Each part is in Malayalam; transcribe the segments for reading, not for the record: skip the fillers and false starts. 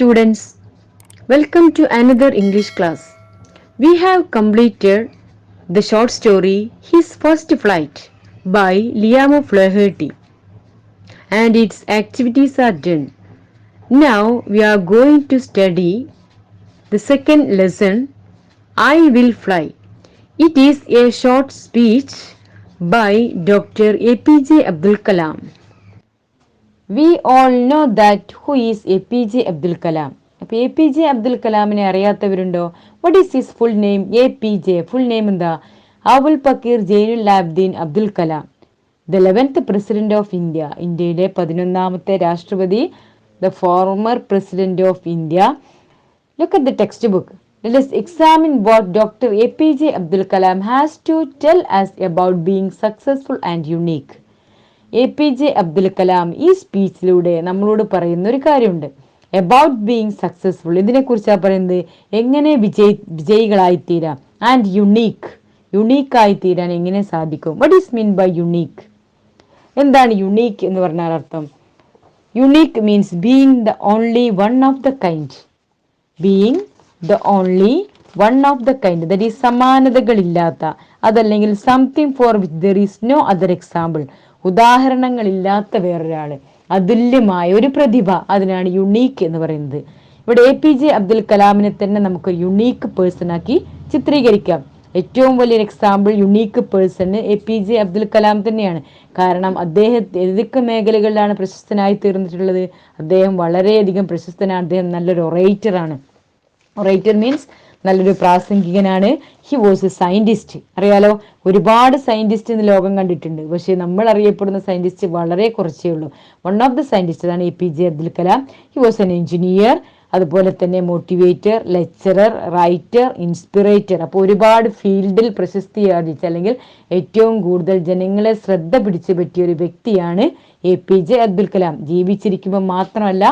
students, welcome to another English class. We have completed the short story His First Flight by Liam Flaherty and its activities are done. Now we are going to study the second lesson, I Will Fly. It is a short speech by Dr. APJ Abdul Kalam. We all know that who is APJ Abdul Kalam. അപ്പോൾ APJ അബ്ദുൽ കലാമിനെ അറിയാത്തവരുണ്ടോ? What is his full name? APJ full name എന്താ? Avul Pakir Jainul Abdeen Abdul Kalam, the 11th president of India, ഇന്ത്യയിലെ 11ാമത്തെ രാഷ്ട്രപതി, the former president of India. Look at the textbook. Let us examine what Dr. APJ Abdul Kalam has to tell us about being successful and unique. APJ Abdul Kalam ഈ സ്പീച്ചിലൂടെ നമ്മളോട് പറയുന്ന ഒരു കാര്യമുണ്ട്. അബൌട്ട് ബീങ് സക്സസ്ഫുൾ, ഇതിനെക്കുറിച്ചാണ് പറയുന്നത്. എങ്ങനെ വിജയികളായിത്തീരാം. ആൻഡ് യുണീക്ക് ആയിത്തീരാൻ എങ്ങനെ സാധിക്കും. What is mean by unique? എന്താണ് യുണീക്ക് എന്ന് പറഞ്ഞാൽ അർത്ഥം? Unique means being the only one of the kind. Being the only one of the kind, that is സമാനതകളില്ലാത്ത, അതല്ലെങ്കിൽ something for which there is no other example, ഉദാഹരണങ്ങളില്ലാത്ത വേറൊരാള്, അതുല്യമായ ഒരു പ്രതിഭ, അതിനാണ് യുണീക്ക് എന്ന് പറയുന്നത്. ഇവിടെ APJ അബ്ദുൽ കലാമിനെ തന്നെ നമുക്ക് യുണീക്ക് പേഴ്സൺ ആക്കി ചിത്രീകരിക്കാം. ഏറ്റവും വലിയൊരു example unique person APJ Abdul Kalam തന്നെയാണ്. കാരണം അദ്ദേഹം ഏതൊക്കെ മേഖലകളിലാണ് പ്രശസ്തനായി തീർന്നിട്ടുള്ളത്? അദ്ദേഹം വളരെയധികം പ്രശസ്തനാണ്. അദ്ദേഹം നല്ലൊരു ഒറേറ്ററാണ്. ഒറേറ്റർ മീൻസ് നല്ലൊരു പ്രാസംഗികനാണ്. He was a scientist. അറിയാലോ, ഒരുപാട് സയന്റിസ്റ്റ് ഇന്ന് ലോകം കണ്ടിട്ടുണ്ട്. പക്ഷെ നമ്മൾ അറിയപ്പെടുന്ന സയന്റിസ്റ്റ് വളരെ കുറച്ചേ ഉള്ളൂ. വൺ ഓഫ് ദ സയന്റിസ്റ്റ് ആണ് APJ Abdul Kalam. He was an engineer, അതുപോലെ തന്നെ മോട്ടിവേറ്റർ, ലെക്ചറർ, റൈറ്റർ, ഇൻസ്പിറേറ്റർ. അപ്പോൾ ഒരുപാട് ഫീൽഡിൽ പ്രശസ്തി ആർജിച്ച, അല്ലെങ്കിൽ ഏറ്റവും കൂടുതൽ ജനങ്ങളെ ശ്രദ്ധ പിടിച്ചു പറ്റിയ ഒരു വ്യക്തിയാണ് APJ അബ്ദുൽ കലാം. ജീവിച്ചിരിക്കുമ്പോൾ മാത്രമല്ല,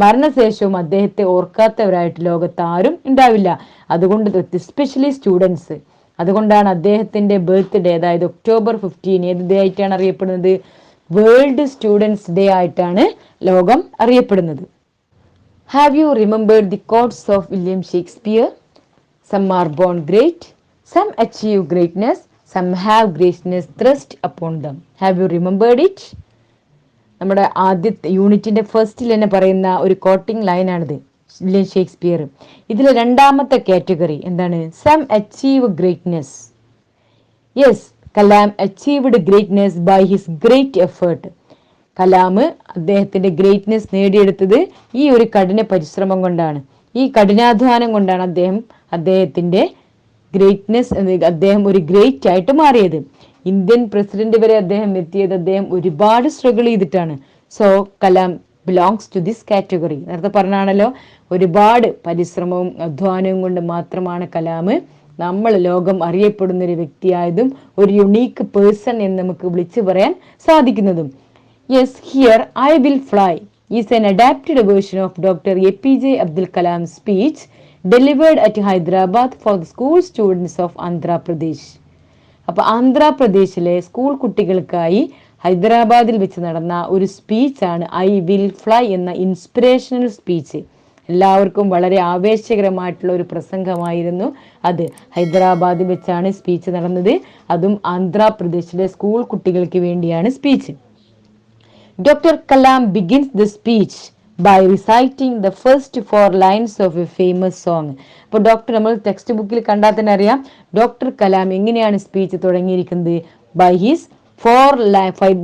മരണശേഷവും അദ്ദേഹത്തെ ഓർക്കാത്തവരായിട്ട് ലോകത്ത് ആരും ഉണ്ടാവില്ല. അതുകൊണ്ട് എസ്പെഷ്യലി സ്റ്റുഡൻസ്. അതുകൊണ്ടാണ് അദ്ദേഹത്തിന്റെ ബർത്ത്ഡേ, അതായത് October 15 ഏത് ഡേ ആയിട്ടാണ് അറിയപ്പെടുന്നത്? വേൾഡ് സ്റ്റുഡൻസ് ഡേ ആയിട്ടാണ് ലോകം അറിയപ്പെടുന്നത്. Have you remembered the quotes of William Shakespeare? Some are born great, some achieve greatness, some have greatness thrust upon them. Have you remembered it? നമ്മുടെ ആദ്യത്തെ യൂണിറ്റിന്റെ ഫസ്റ്റിൽ തന്നെ പറയുന്ന ഒരു കോട്ടിംഗ് ലൈനാണിത്, വില്യം ഷേക്സ്പിയർ. ഇതിലെ രണ്ടാമത്തെ കാറ്റഗറി എന്താണ്? Some achieve greatness. Yes, Kalam achieved greatness by his great effort. Kalam അദ്ദേഹത്തിന്റെ ഗ്രേറ്റ്നെസ് നേടിയെടുത്തത് ഈ ഒരു കഠിന പരിശ്രമം കൊണ്ടാണ്, ഈ കഠിനാധ്വാനം കൊണ്ടാണ് അദ്ദേഹത്തിന്റെ ഗ്രേറ്റ്നെസ്, അദ്ദേഹം ഒരു ഗ്രേറ്റ് ആയിട്ട് മാറിയത്. ഇന്ത്യൻ പ്രസിഡന്റ് വരെ അദ്ദേഹം എത്തിയത് അദ്ദേഹം ഒരുപാട് സ്ട്രഗിൾ ചെയ്തിട്ടാണ്. So Kalam belongs to this category. നേരത്തെ പറഞ്ഞാണല്ലോ, ഒരുപാട് പരിശ്രമവും അധ്വാനവും കൊണ്ട് മാത്രമാണ് കലാം നമ്മൾ ലോകം അറിയപ്പെടുന്ന ഒരു വ്യക്തിയായതും ഒരു യുണീക്ക് പേഴ്സൺ എന്ന് നമുക്ക് വിളിച്ചു പറയാൻ സാധിക്കുന്നതും. Yes, here I Will Fly is an adapted version of Dr. APJ Abdul Kalam's speech delivered at Hyderabad for the school students of Andhra Pradesh. അപ്പോൾ ആന്ധ്രാപ്രദേശിലെ സ്കൂൾ കുട്ടികൾക്കായി ഹൈദരാബാദിൽ വെച്ച് നടന്ന ഒരു സ്പീച്ചാണ് I Will Fly എന്ന ഇൻസ്പിറേഷണൽ സ്പീച്ച്. എല്ലാവർക്കും വളരെ ആവേശകരമായിട്ടുള്ള ഒരു പ്രസംഗമായിരുന്നു അത്. ഹൈദരാബാദിൽ വെച്ചാണ് സ്പീച്ച് നടന്നത്. അതും ആന്ധ്രാപ്രദേശിലെ സ്കൂൾ കുട്ടികൾക്ക് വേണ്ടിയാണ് speech. Dr. Kalam begins the speech by reciting the first 4 lines of a famous song. അപ്പോൾ നമ്മൾ ടെക്സ്റ്റ് ബുക്കിൽ കണ്ടാൽ തന്നെ അറിയാം, ഡോക്ടർ കലാം എങ്ങനെയാണ് സ്പീച്ച് തുടങ്ങിയിരിക്കുന്നത്?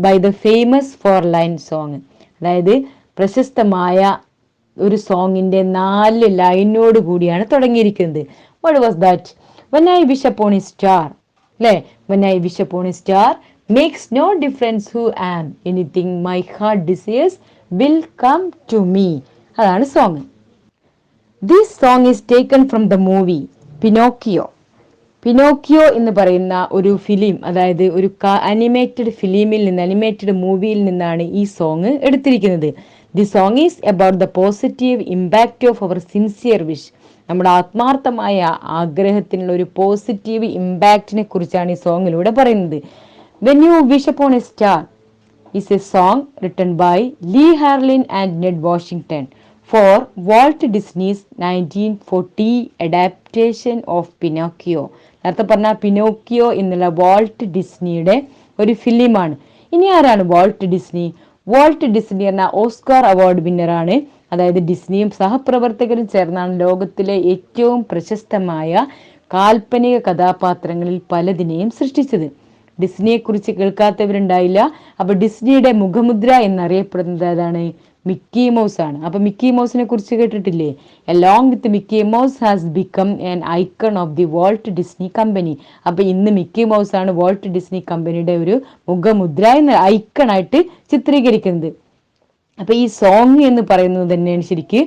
By the famous 4 line song. അതായത് പ്രശസ്തമായ ഒരു സോങ്ങിന്റെ 4 ലൈനോട് കൂടിയാണ് തുടങ്ങിയിരിക്കുന്നത്. What was that? When I wish upon a star, അല്ലേ? When I wish upon a star, makes no difference who am, anything my heart desires will come to me. അതാണ് song. This song is taken from the movie Pinocchio. Pinocchio എന്ന് പറയുന്ന ഒരു ഫിലിം, അതായത് ഒരു അനിമേറ്റഡ് ഫിലിമിൽ നിന്ന്, അനിമേറ്റഡ് മൂവിയിൽ നിന്നാണ് ഈ സോങ് എടുത്തിരിക്കുന്നത്. The song is about the positive impact of our sincere wish. നമ്മുടെ ആത്മാർത്ഥമായ ആഗ്രഹത്തിനുള്ള ഒരു പോസിറ്റീവ് ഇമ്പാക്റ്റിനെ കുറിച്ചാണ് ഈ സോങ്ങിലൂടെ പറയുന്നത്. When You Wish Upon a Star is a song written by Lee Harlin and Ned Washington for Walt Disney's 1940 adaptation of Pinocchio. നേരത്തെ പറഞ്ഞ പിനോക്കിയോ എന്നുള്ള വാൾട്ട് ഡിസ്നിയുടെ ഒരു ഫിലിമാണ്. ഇനി ആരാണ് വാൾട്ട് ഡിസ്നി? വാൾട്ട് ഡിസ്നി എന്ന ഓസ്കാർ അവാർഡ് വിന്നറാണ്. അതായത് ഡിസ്നിയും സഹപ്രവർത്തകരും ചേർന്നാണ് ലോകത്തിലെ ഏറ്റവും പ്രശസ്തമായ കാൽപ്പനിക കഥാപാത്രങ്ങളിൽ പലതിനെയും സൃഷ്ടിച്ചത്. ഡിസ്നിയെ കുറിച്ച് കേൾക്കാത്തവരുണ്ടായില്ല. അപ്പൊ ഡിസ്നിയുടെ മുഖമുദ്ര എന്നറിയപ്പെടുന്നത് ഏതാണ്? മിക്കി മൗസ് ആണ്. അപ്പൊ മിക്കി മൗസിനെ കുറിച്ച് കേട്ടിട്ടില്ലേ? Along with Mickey Mouse has become an icon of the Walt Disney company. അപ്പൊ ഇന്ന് മിക്കി മൗസ് ആണ് വാൾട്ട് ഡിസ്നി കമ്പനിയുടെ ഒരു മുഖമുദ്ര എന്ന ഐക്കൺ ആയിട്ട് ചിത്രീകരിക്കുന്നത്. അപ്പൊ ഈ സോങ് എന്ന് പറയുന്നത് തന്നെയാണ് ശരിക്ക്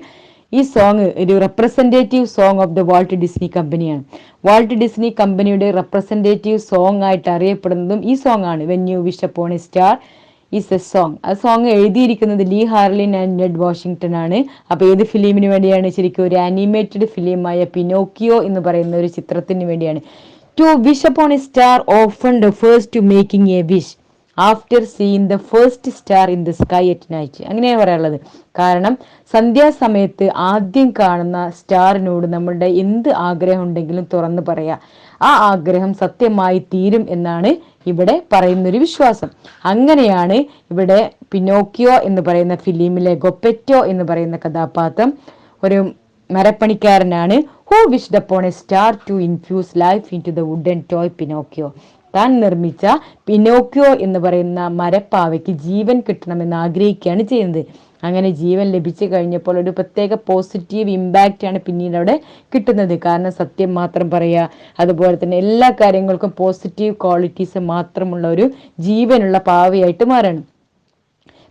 ഈ സോങ് ഒരു representative song of the Walt Disney കമ്പനിയാണ്. വാൾട്ട് ഡിസ്നി കമ്പനിയുടെ റെപ്രസെന്റേറ്റീവ് സോങ് ആയിട്ട് അറിയപ്പെടുന്നതും ഈ സോങ് ആണ്. When you wish upon a star is a song. ആ സോങ് എഴുതിയിരിക്കുന്നത് Leigh Harline and Ned Washington ആണ്. അപ്പൊ ഏത് ഫിലിമിന് വേണ്ടിയാണ്? ശരിക്കും ഒരു ആനിമേറ്റഡ് ഫിലിമായ പിനോക്കിയോ എന്ന് പറയുന്ന ഒരു ചിത്രത്തിന് വേണ്ടിയാണ്. To wish upon a star often refers to making a wish after seeing the first star in the sky at night. അങ്ങനെയാണ് പറയാനുള്ളത്. കാരണം സന്ധ്യാസമയത്ത് ആദ്യം കാണുന്ന സ്റ്റാറിനോട് നമ്മളുടെ എന്ത് ആഗ്രഹം ഉണ്ടെങ്കിലും തുറന്നു പറയാ. ആ ആഗ്രഹം സത്യമായി തീരും എന്നാണ് ഇവിടെ പറയുന്നൊരു വിശ്വാസം. അങ്ങനെയാണ് ഇവിടെ പിനോക്കിയോ എന്ന് പറയുന്ന ഫിലിമിലെ ഗൊപ്പെറ്റോ എന്ന് പറയുന്ന കഥാപാത്രം ഒരു മരപ്പണിക്കാരനാണ്. Who wished upon a star to infuse life into the wooden toy Pinocchio. താൻ നിർമ്മിച്ച പിനോക്കിയോ എന്ന് പറയുന്ന മരപ്പാവയ്ക്ക് ജീവൻ കിട്ടണമെന്ന് ആഗ്രഹിക്കുകയാണ് ചെയ്യുന്നത്. അങ്ങനെ ജീവൻ ലഭിച്ചു കഴിഞ്ഞപ്പോൾ ഒരു പ്രത്യേക പോസിറ്റീവ് ഇമ്പാക്റ്റ് ആണ് പിന്നീട് അവിടെ കിട്ടുന്നത്. കാരണം സത്യം മാത്രം പറയുക, അതുപോലെ തന്നെ എല്ലാ കാര്യങ്ങൾക്കും പോസിറ്റീവ് ക്വാളിറ്റീസ് മാത്രമുള്ള ഒരു ജീവനുള്ള പാവയായിട്ട് മാറണം.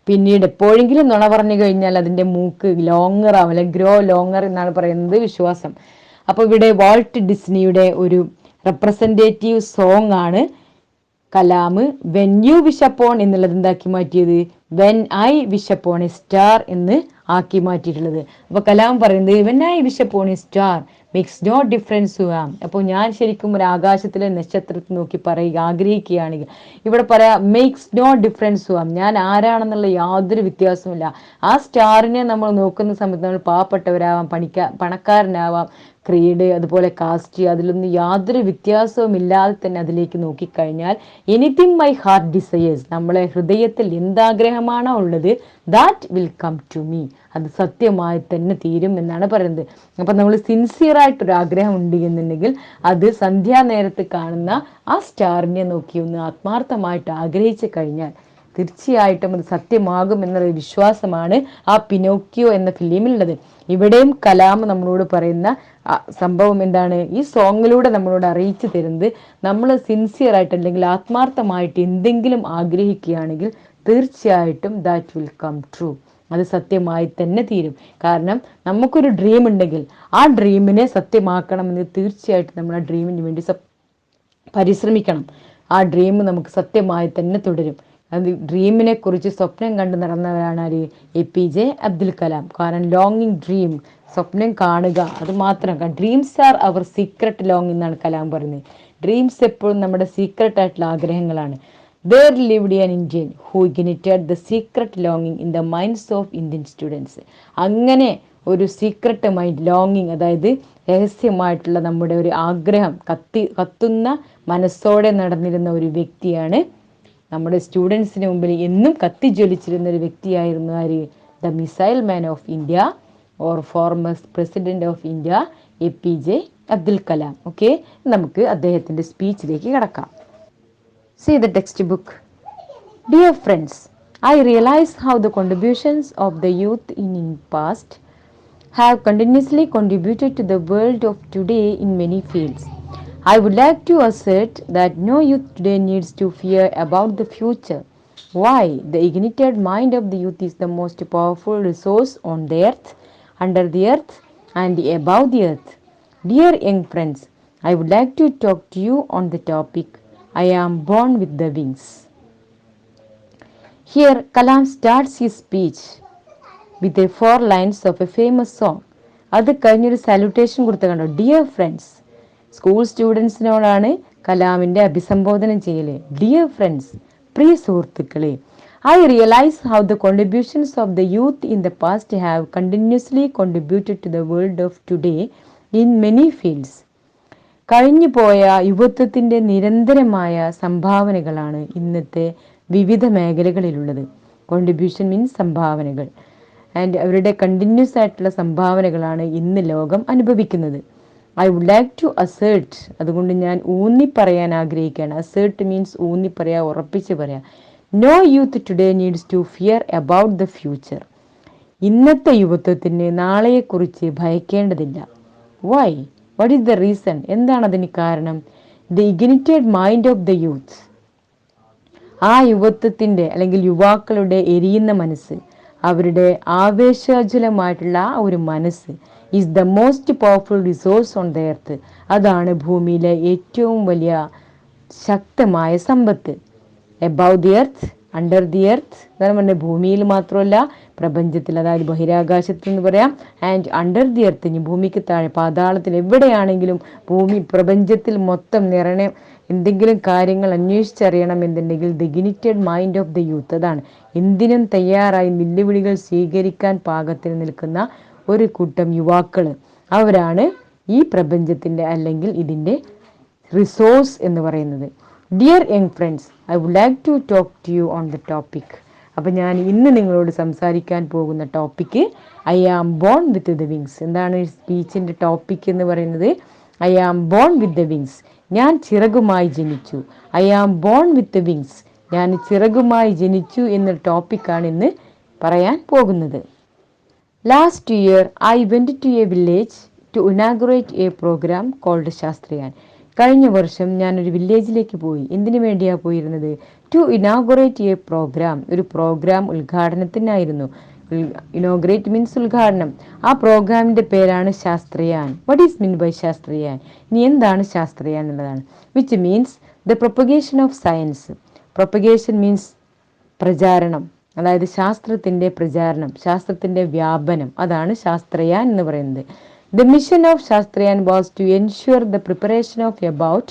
പിന്നീട് എപ്പോഴെങ്കിലും നുണ പറഞ്ഞു കഴിഞ്ഞാൽ അതിന്റെ മൂക്ക് ലോങ്ങർ ആവും, അല്ലെങ്കിൽ ഗ്രോ ലോങ്ങർ എന്നാണ് പറയുന്നത് വിശ്വാസം. അപ്പൊ ഇവിടെ വാൾട്ട് ഡിസ്നിയുടെ ഒരു റെപ്രസെന്റേറ്റീവ് സോങ് ആണ് Kalam when you wish upon എന്നുള്ളത് എന്താക്കി മാറ്റിയത്? When I wish upon a star എന്ന് ആക്കി മാറ്റിയിട്ടുള്ളത്. അപ്പൊ കലാം പറയുന്നത് when I wish upon a star makes no difference to am. അപ്പോൾ ഞാൻ ശരിക്കും ഒരു ആകാശത്തിലെ നക്ഷത്രത്തെ നോക്കി പറയുക ആഗ്രഹിക്കുകയാണെങ്കിൽ ഇവിടെ പറയാം മേക്സ് നോ ഡിഫറൻസ് ടു ആം. ഞാൻ ആരാണെന്നുള്ള യാതൊരു വ്യത്യാസവുമില്ല. ആ സ്റ്റാറിനെ നമ്മൾ നോക്കുന്ന സമയത്ത് നമ്മൾ പാവപ്പെട്ടവരാവാം, പണക്കാരനാവാം, ക്രീഡ്, അതുപോലെ കാസ്റ്റ്, അതിലൊന്നും യാതൊരു വ്യത്യാസവും ഇല്ലാതെ തന്നെ അതിലേക്ക് നോക്കിക്കഴിഞ്ഞാൽ എനിത്തിങ് മൈ ഹാർട്ട് ഡിസയേഴ്സ്, നമ്മളെ ഹൃദയത്തിൽ എന്താഗ്രഹമാണോ ഉള്ളത് that will come to me, അത് സത്യമായി തന്നെ തീരും എന്നാണ് പറയുന്നത്. അപ്പൊ നമ്മൾ സിൻസിയർ ആയിട്ടൊരു ആഗ്രഹം ഉണ്ട് എന്നുണ്ടെങ്കിൽ അത് സന്ധ്യാനേരത്ത് കാണുന്ന ആ സ്റ്റാറിനെ നോക്കി ഒന്ന് ആത്മാർത്ഥമായിട്ട് ആഗ്രഹിച്ചു കഴിഞ്ഞാൽ തീർച്ചയായിട്ടും അത് സത്യമാകും എന്നുള്ള വിശ്വാസമാണ് ആ പിനോക്കിയോ എന്ന ഫിലിമിലുള്ളത്. ഇവിടെയും കലാം നമ്മളോട് പറയുന്ന സംഭവം എന്താണ്? ഈ സോങ്ങിലൂടെ നമ്മളോട് അറിയിച്ചു തരുന്നത് നമ്മൾ സിൻസിയർ ആയിട്ട് അല്ലെങ്കിൽ ആത്മാർത്ഥമായിട്ട് എന്തെങ്കിലും ആഗ്രഹിക്കുകയാണെങ്കിൽ തീർച്ചയായിട്ടും ദാറ്റ് വിൽ കം ട്രൂ, അത് സത്യമായി തന്നെ തീരും. കാരണം നമുക്കൊരു ഡ്രീം ഉണ്ടെങ്കിൽ ആ ഡ്രീമിനെ സത്യമാക്കണമെന്ന് തീർച്ചയായിട്ടും നമ്മൾ ആ ഡ്രീമിന് വേണ്ടി പരിശ്രമിക്കണം. ആ ഡ്രീം നമുക്ക് സത്യമായി തന്നെ തുടരും. അത് ഡ്രീമിനെ കുറിച്ച് സ്വപ്നം കണ്ട് നടന്നവരാണ് ആര്? APJ അബ്ദുൽ കലാം. കാരണം ലോങ്ങിങ് ഡ്രീം, സ്വപ്നം കാണുക, അത് മാത്രം. Dreams are our secret long എന്നാണ് കലാം പറയുന്നത്. ഡ്രീംസ് എപ്പോഴും നമ്മുടെ സീക്രട്ട് ആയിട്ടുള്ള ആഗ്രഹങ്ങളാണ്. There lived an Indian who ignited the secret longing in the minds of Indian students. അങ്ങനെ ഒരു സീക്രട്ട് മൈൻഡ് ലോങ്ങിങ്, അതായത് രഹസ്യമായിട്ടുള്ള നമ്മുടെ ഒരു ആഗ്രഹം കത്തുന്ന മനസ്സോടെ നടന്നിരുന്ന ഒരു വ്യക്തിയാണ് നമ്മുടെ സ്റ്റുഡൻസിന് മുമ്പിൽ എന്നും കത്തിജ്വലിച്ചിരുന്ന ഒരു വ്യക്തിയായിരുന്നു ആര്? The missile man of India or former president of India APJ Abdul Kalam. Okay, നമുക്ക് അദ്ദേഹത്തിന്റെ സ്പീച്ചിലേക്ക് കടക്കാം. See the textbook. Dear friends, I realize how the contributions of the youth in past have continuously contributed to the world of today in many fields. I would like to assert that no youth today needs to fear about the future. Why? The ignited mind of the youth is the most powerful resource on the earth, under the earth, and above the earth. Dear young friends, I would like to talk to you on the topic I am born with the wings. Here Kalam starts his speech with the 4 lines of a famous song. അത് കഴിഞ്ഞൊരു സാലുട്ടേഷൻ കൊടുത്ത് കണ്ടോ? ഡിയർ ഫ്രണ്ട്സ്, സ്കൂൾ സ്റ്റുഡൻസിനോടാണ് കലാമിൻ്റെ അഭിസംബോധന ചെയ്യല്. ഡിയർ ഫ്രണ്ട്സ്, പ്രിയ സുഹൃത്തുക്കളെ. I realize how the contributions of the youth in the past have continuously contributed to the world of today in many fields. കഴിഞ്ഞുപോയ യുവത്വത്തിൻ്റെ നിരന്തരമായ സംഭാവനകളാണ് ഇന്നത്തെ വിവിധ മേഖലകളിലുള്ളത്. കോൺട്രിബ്യൂഷൻ മീൻസ് സംഭാവനകൾ. ആൻഡ് അവരുടെ കണ്ടിന്യൂസ് ആയിട്ടുള്ള സംഭാവനകളാണ് ഇന്ന് ലോകം അനുഭവിക്കുന്നത്. I would like to assert, അതുകൊണ്ട് ഞാൻ ഊന്നി പറയാൻ ആഗ്രഹിക്കുകയാണ്. അസേർട്ട് മീൻസ് ഊന്നി പറയാ, ഉറപ്പിച്ച് പറയാ. No youth today needs to fear about the future. ഇന്നത്തെ യുവത്വത്തിന് നാളെയെക്കുറിച്ച് ഭയക്കേണ്ടതില്ല. Why? What is the reason? എന്താണ് അതിന് കാരണം? The ignited mind of the youth, ആ യുവത്വത്തിൻ്റെ അല്ലെങ്കിൽ യുവാക്കളുടെ എരിയുന്ന മനസ്സ്, അവരുടെ ആവേശോജ്വലമായിട്ടുള്ള ആ ഒരു മനസ്സ് is the most powerful resource on the earth. അതാണ് ഭൂമിയിലെ ഏറ്റവും വലിയ ശക്തമായ സമ്പത്ത്. Above the earth, under the earth എന്നാണ് പറഞ്ഞത്. ഭൂമിയിൽ മാത്രമല്ല പ്രപഞ്ചത്തിൽ, അതായത് ബഹിരാകാശത്ത് എന്ന് പറയാം. ആൻഡ് അണ്ടർ ദി എർത്ത്, ഇനി ഭൂമിക്ക് താഴെ പാതാളത്തിൽ എവിടെയാണെങ്കിലും ഭൂമി പ്രപഞ്ചത്തിൽ മൊത്തം നിറയണം. എന്തെങ്കിലും കാര്യങ്ങൾ അന്വേഷിച്ചറിയണം എന്നുണ്ടെങ്കിൽ the ignited mind of the youth, അതാണ് എന്തിനും തയ്യാറായി വെല്ലുവിളികൾ സ്വീകരിക്കാൻ പാകത്തിന് നിൽക്കുന്ന ഒരു കൂട്ടം യുവാക്കൾ. അവരാണ് ഈ പ്രപഞ്ചത്തിൻ്റെ അല്ലെങ്കിൽ ഇതിൻ്റെ റിസോഴ്സ് എന്ന് പറയുന്നത്. Dear young friends, I would like to talk to you on the topic. അപ്പം ഞാൻ ഇന്ന് നിങ്ങളോട് സംസാരിക്കാൻ പോകുന്ന topic I am born with the wings. എന്താണ് സ്പീച്ചിൻ്റെ ടോപ്പിക് എന്ന് പറയുന്നത്? I am born with the wings. ഞാൻ ചിറകുമായി ജനിച്ചു. I am born with wings. ഞാൻ ചിറകുമായി ജനിച്ചു എന്ന ടോപ്പിക്കാണ് ഇന്ന് പറയാൻ പോകുന്നത്. Last year I went to a village to inaugurate a programme called ശാസ്ത്രിയാൻ. കഴിഞ്ഞ വർഷം ഞാനൊരു വില്ലേജിലേക്ക് പോയി. എന്തിനു വേണ്ടിയാണ് പോയിരുന്നത്? ടു ഇനാഗുറേറ്റ് എ പ്രോഗ്രാം, ഒരു പ്രോഗ്രാം ഉദ്ഘാടനത്തിനായിരുന്നു. ഇനോഗ്രേറ്റ് മീൻസ് ഉദ്ഘാടനം. ആ പ്രോഗ്രാമിൻ്റെ പേരാണ് Shastriyan. What is mean by Shastriyan? ഇനി എന്താണ് ശാസ്ത്രിയാൻ എന്നുള്ളതാണ്. Which means the propagation of science. Propagation means പ്രചാരണം, അതായത് ശാസ്ത്രത്തിൻ്റെ പ്രചാരണം, ശാസ്ത്രത്തിൻ്റെ വ്യാപനം, അതാണ് ശാസ്ത്രയാൻ എന്ന് പറയുന്നത്. The mission of Shastriyan was to ensure the preparation of about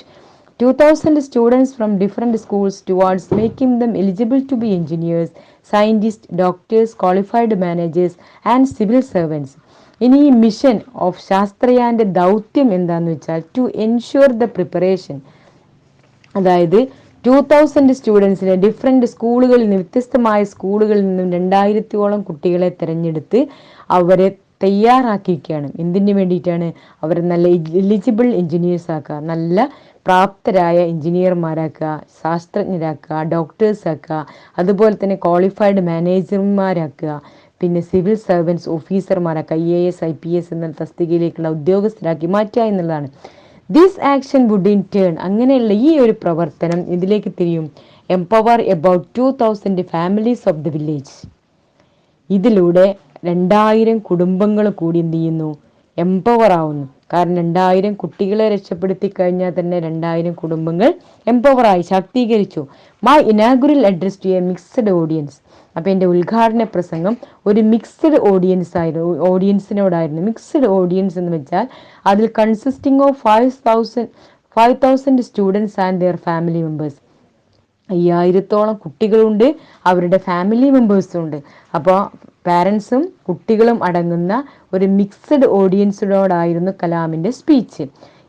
2,000 students from different schools towards making them eligible to be engineers, scientists, doctors, qualified managers and civil servants. ഇനി ഈ മിഷൻ ഓഫ് ശാസ്ത്രയാൻ്റെ ദൗത്യം എന്താണെന്ന് വെച്ചാൽ ടു എൻഷുർ ദ പ്രിപ്പറേഷൻ, അതായത് 2000 സ്റ്റുഡൻസിനെ ഡിഫറെൻറ്റ് സ്കൂളുകളിൽ നിന്ന്, വ്യത്യസ്തമായ സ്കൂളുകളിൽ നിന്നും 2000ഓളം കുട്ടികളെ തിരഞ്ഞെടുത്ത് അവരെ തയ്യാറാക്കിയിരിക്കുകയാണ്. എന്തിനു വേണ്ടിയിട്ടാണ്? അവരെ നല്ല എലിജിബിൾ എൻജിനീയേഴ്സ് ആക്കുക, നല്ല പ്രാപ്തരായ എൻജിനീയർമാരാക്കുക, ശാസ്ത്രജ്ഞരാക്കുക, ഡോക്ടേഴ്സ് ആക്കുക, അതുപോലെ തന്നെ ക്വാളിഫൈഡ് മാനേജർമാരാക്കുക, പിന്നെ സിവിൽ സർവൻസ് ഓഫീസർമാരാക്കുക, IAS IPS എന്ന തസ്തികയിലേക്കുള്ള ഉദ്യോഗസ്ഥരാക്കി മാറ്റുക എന്നുള്ളതാണ്. This action would in turn, അങ്ങനെയുള്ള ഈ ഒരു പ്രവർത്തനം ഇതിലേക്ക് തിരിയും. Empower about 2000 families of the village. ഇതിലൂടെ 2000 കുടുംബങ്ങൾ കൂടി എന്ത് ചെയ്യുന്നു? എംപവർ ആവുന്നു. കാരണം 2000 കുട്ടികളെ രക്ഷപ്പെടുത്തി കഴിഞ്ഞാൽ തന്നെ 2000 കുടുംബങ്ങൾ എംപവറായി, ശാക്തീകരിച്ചു. My inaugural address to a mixed audience. അപ്പോൾ എൻ്റെ ഉദ്ഘാടന പ്രസംഗം ഒരു മിക്സഡ് ഓഡിയൻസിനോടായിരുന്നു. മിക്സഡ് ഓഡിയൻസ് എന്ന് വെച്ചാൽ അതിൽ consisting of 5,000 students and their family members. 5000ഓളം കുട്ടികളുണ്ട്, അവരുടെ ഫാമിലി മെമ്പേഴ്സും ഉണ്ട്. അപ്പോൾ പാരൻസും കുട്ടികളും അടങ്ങുന്ന ഒരു മിക്സഡ് ഓഡിയൻസിനോടായിരുന്നു കലാമിൻ്റെ സ്പീച്ച്.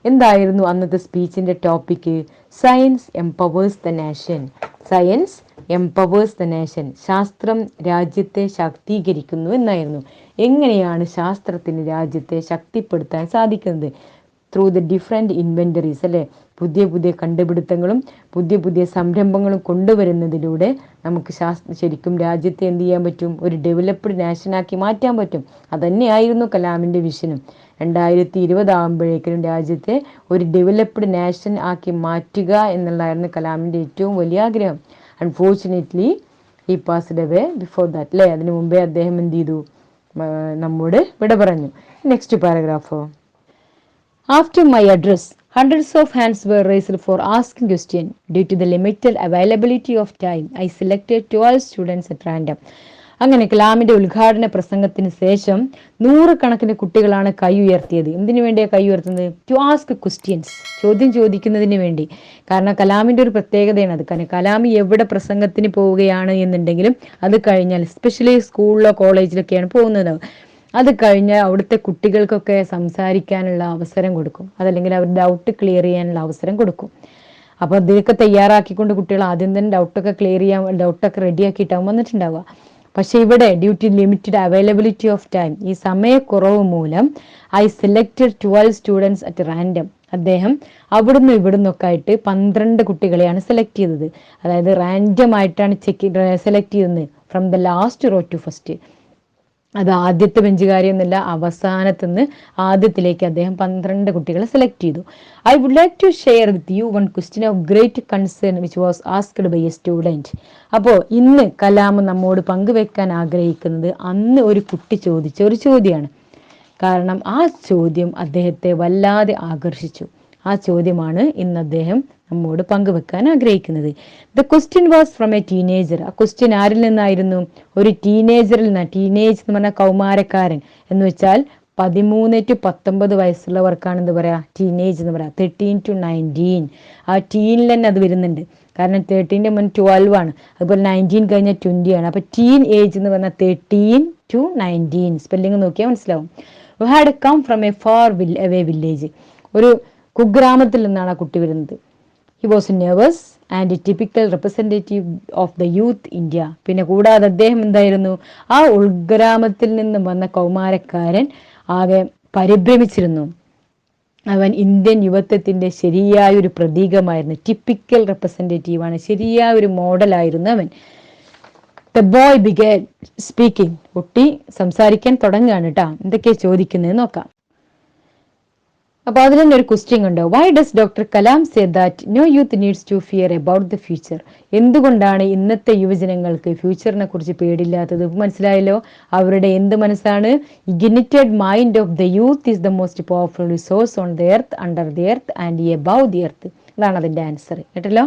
എന്തായിരുന്നു അന്നത്തെ സ്പീച്ചിൻ്റെ topic? Science empowers the nation. Science empowers the nation. ശാസ്ത്രം രാജ്യത്തെ ശാക്തീകരിക്കുന്നു എന്നായിരുന്നു. എങ്ങനെയാണ് ശാസ്ത്രത്തിന് രാജ്യത്തെ ശക്തിപ്പെടുത്താൻ സാധിക്കുന്നത്? ത്രൂ ദ ഡിഫറെൻറ്റ് ഇൻവെൻ്ററീസ്, അല്ലേ? പുതിയ പുതിയ കണ്ടുപിടുത്തങ്ങളും പുതിയ സംരംഭങ്ങളും കൊണ്ടുവരുന്നതിലൂടെ നമുക്ക് ശരിക്കും രാജ്യത്തെ എന്ത് ചെയ്യാൻ പറ്റും? ഒരു ഡെവലപ്ഡ് നാഷനാക്കി മാറ്റാൻ പറ്റും. അതന്നെയായിരുന്നു കലാമിൻ്റെ വിഷനും. 2020 ആകുമ്പോഴേക്കും രാജ്യത്തെ ഒരു ഡെവലപ്ഡ് നാഷൻ ആക്കി മാറ്റുക എന്നുള്ളതായിരുന്നു കലാമിൻ്റെ ഏറ്റവും വലിയ ആഗ്രഹം. Unfortunately he passed away before that, അല്ലേ? അതിനു മുമ്പേ അദ്ദേഹം എന്ത് ചെയ്തു? നമ്മോട് വിട പറഞ്ഞു. Next പാരഗ്രാഫോ. After my address, hundreds of hands were raised for asking questions. Due to the limited availability of time, I selected 12 students at random. അങ്ങനെ കലാമിന്റെ ഉദ്ഘാടന പ്രസംഗത്തിന് ശേഷം 100 കണക്കിന് കുട്ടികളാണ് കൈ ഉയർത്തിയത്. എന്തിനു വേണ്ടിയാണ് കൈ ഉയർത്തുന്നത്? ടു ആസ്ക് ക്വസ്റ്റ്യൻസ്, ചോദ്യം ചോദിക്കുന്നതിന് വേണ്ടി. കാരണം കലാമിന്റെ ഒരു പ്രത്യേകതയാണ് അത്. കാരണം കലാം എവിടെ പ്രസംഗത്തിന് പോവുകയാണ് എന്നുണ്ടെങ്കിലും അത് കഴിഞ്ഞാൽ, എസ്പെഷ്യലി സ്കൂളിലോ കോളേജിലൊക്കെയാണ് പോകുന്നത്, അത് കഴിഞ്ഞാൽ അവിടുത്തെ കുട്ടികൾക്കൊക്കെ സംസാരിക്കാനുള്ള അവസരം കൊടുക്കും, അതല്ലെങ്കിൽ അവർ ഡൗട്ട് ക്ലിയർ ചെയ്യാനുള്ള അവസരം കൊടുക്കും. അപ്പോൾ അതിനൊക്കെ തയ്യാറാക്കിക്കൊണ്ട് കുട്ടികൾ ആദ്യം തന്നെ ഡൗട്ടൊക്കെ ക്ലിയർ ചെയ്യാൻ, ഡൗട്ടൊക്കെ റെഡിയാക്കിയിട്ടാവും വന്നിട്ടുണ്ടാവുക. പക്ഷെ ഇവിടെ due to limited availability of time, ഈ സമയക്കുറവ് മൂലം I selected 12 students at random. അദ്ദേഹം അവിടുന്ന് ഇവിടുന്നൊക്കെ ആയിട്ട് 12 കുട്ടികളെയാണ് സെലക്ട് ചെയ്തത്. അതായത് റാൻഡം ആയിട്ടാണ് സെലക്ട് ചെയ്യുന്നത്, from the last row to first. അത് ആദ്യത്തെ ബെഞ്ചുകാരിയൊന്നുമില്ല, അവസാനത്തുനിന്ന് ആദ്യത്തിലേക്ക് അദ്ദേഹം 12 കുട്ടികളെ സെലക്ട് ചെയ്തു. I would like to share with you one question of great concern which was asked by a student. അപ്പോൾ ഇന്ന് കലാം നമ്മോട് പങ്കുവെക്കാൻ ആഗ്രഹിക്കുന്നത് അന്ന് ഒരു കുട്ടി ചോദിച്ച ഒരു ചോദ്യമാണ്. കാരണം ആ ചോദ്യം അദ്ദേഹത്തെ വല്ലാതെ ആകർഷിച്ചു. ആ ചോദ്യമാണ് ഇന്ന് അദ്ദേഹം നമ്മോട് പങ്കുവെക്കാൻ ആഗ്രഹിക്കുന്നത്. The question was from A teenager. ആ ക്വസ്റ്റ്യൻ ആരിൽ നിന്നായിരുന്നു? ഒരു ടീനേജറിൽ നിന്നാണ്. ടീനേജ് എന്ന് പറഞ്ഞാൽ കൗമാരക്കാരൻ എന്ന് വെച്ചാൽ 13 to 19 വയസ്സുള്ളവർക്കാണ് എന്ത് പറയാ, ടീനേജ് എന്ന് പറയാം. 13 to 19, ആ ടീനിൽ തന്നെ അത് വരുന്നുണ്ട്. കാരണം 13ന്റെ മുൻ 12 ആണ്, അതുപോലെ 19 കഴിഞ്ഞാൽ 20 ആണ്. അപ്പൊ ടീൻ ഏജ് എന്ന് പറഞ്ഞാൽ 13 to 19. സ്പെല്ലിംഗ് നോക്കിയാൽ മനസ്സിലാവും. who had come from a far away village. ഒരു കുഗ്രാമത്തിൽ നിന്നാണ് ആ കുട്ടി വരുന്നത്. He was nervous and a typical representative of the youth India. പിന്നെ കൂടാതെ അദ്ദേഹം എന്തായിരുന്നു? ആ ഉൾഗ്രാമത്തിൽ നിന്നും വന്ന കൗമാരക്കാരൻ ആകെ പരിഭ്രമിച്ചിരുന്നു. അവൻ ഇന്ത്യൻ യുവത്വത്തിന്റെ ശരിയായ ഒരു പ്രതീകമായിരുന്നു. ടിപ്പിക്കൽ റെപ്രസെന്റേറ്റീവ് ആണ്, ശരിയായ ഒരു മോഡലായിരുന്നു അവൻ. The boy began speaking. കുട്ടി സംസാരിക്കാൻ തുടങ്ങുകയാണ് കേട്ടോ. എന്തൊക്കെയാ ചോദിക്കുന്നത് നോക്കാം. അപ്പൊ അതിൽ തന്നെ ഒരു ക്വസ്റ്റ്യൻ ഉണ്ട്. Why does Doctor Kalam say that no youth needs to fear about the future? എന്തുകൊണ്ടാണ് ഇന്നത്തെ യുവജനങ്ങൾക്ക് ഫ്യൂച്ചറിനെ കുറിച്ച് പേടില്ലാത്തത്? മനസ്സിലായല്ലോ. അവരുടെ എന്ത് മനസ്സാണ്? Ignited mind of the youth is the most powerful resource on the earth, under the earth and above the earth. അതാണ് അതിന്റെ ആൻസർ കേട്ടല്ലോ.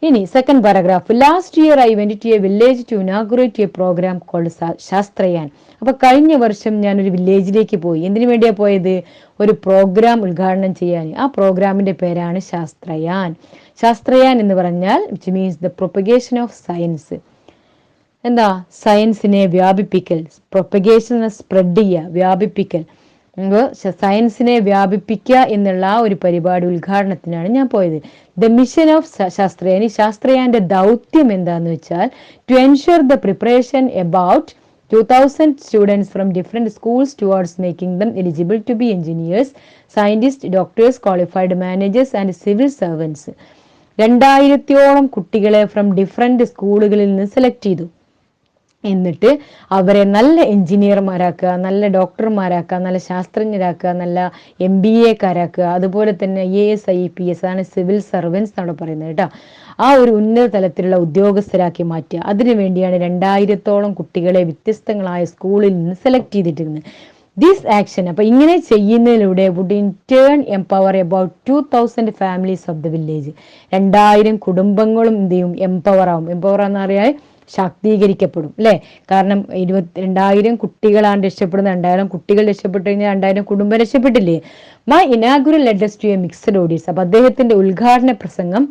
ഇനി second paragraph. Last year I went to a village to inaugurate a programme called Shastrayaan. അപ്പൊ കഴിഞ്ഞ വർഷം ഞാൻ ഒരു വില്ലേജിലേക്ക് പോയി. എന്തിനു വേണ്ടിയാ പോയത്? ഒരു പ്രോഗ്രാം ഉദ്ഘാടനം ചെയ്യാൻ. ആ പ്രോഗ്രാമിന്റെ പേരാണ് ശാസ്ത്രയാൻ. ശാസ്ത്രയാൻ എന്ന് പറഞ്ഞാൽ which means the propagation of science. എന്താ? സയൻസിനെ വ്യാപിപ്പിക്കൽ. പ്രൊപ്പഗേഷൻ സ്പ്രെഡ് ചെയ്യുക, വ്യാപിപ്പിക്കൽ. സയൻസിനെ വ്യാപിപ്പിക്കുക എന്നുള്ള ആ ഒരു പരിപാടി ഉദ്ഘാടനത്തിനാണ് ഞാൻ പോയത്. The mission of Sasthrayan. ഈ ശാസ്ത്രയാന്റെ ദൗത്യം എന്താന്ന് വെച്ചാൽ to ensure the preparation about 2000 students from different schools towards making them eligible to be engineers, scientists, doctors, qualified managers and civil servants. 2000-ഓളം കുട്ടികളെ ഫ്രം ഡിഫറെന്റ് സ്കൂളുകളിൽ നിന്ന് സെലക്ട് ചെയ്തു. എന്നിട്ട് അവരെ നല്ല എഞ്ചിനീയർമാരാക്കുക, നല്ല ഡോക്ടർമാരാക്കുക, നല്ല ശാസ്ത്രജ്ഞരാക്കുക, നല്ല MBA-കാരാക്കുക, അതുപോലെ തന്നെ IAS IPS ആണ് സിവിൽ സർവൻസ് എന്നാണ് പറയുന്നത് കേട്ടോ. ആ ഒരു ഉന്നത തലത്തിലുള്ള ഉദ്യോഗസ്ഥരാക്കി മാറ്റുക. അതിനു വേണ്ടിയാണ് 2000-ഓളം കുട്ടികളെ വ്യത്യസ്തങ്ങളായ സ്കൂളിൽ നിന്ന് സെലക്ട് ചെയ്തിട്ടിരുന്നത്. ദിസ് ആക്ഷൻ, അപ്പൊ ഇങ്ങനെ ചെയ്യുന്നതിലൂടെ would in turn empower about 2000 families of the village. 2000 കുടുംബങ്ങളും എന്ത് ചെയ്യും? എംപവർ ആവും. എംപവർ എന്ന് പറയാൻ ശാക്തീകരിക്കപ്പെടും അല്ലെ. കാരണം 2000 കുട്ടികളാണ് രക്ഷപ്പെടുന്നത്. 2000 കുട്ടികൾ രക്ഷപ്പെട്ടു കഴിഞ്ഞാൽ 2000 കുടുംബം രക്ഷപ്പെട്ടില്ലേ? My inaugural letters to a mixed audience. അപ്പൊ അദ്ദേഹത്തിന്റെ ഉദ്ഘാടന പ്രസംഗം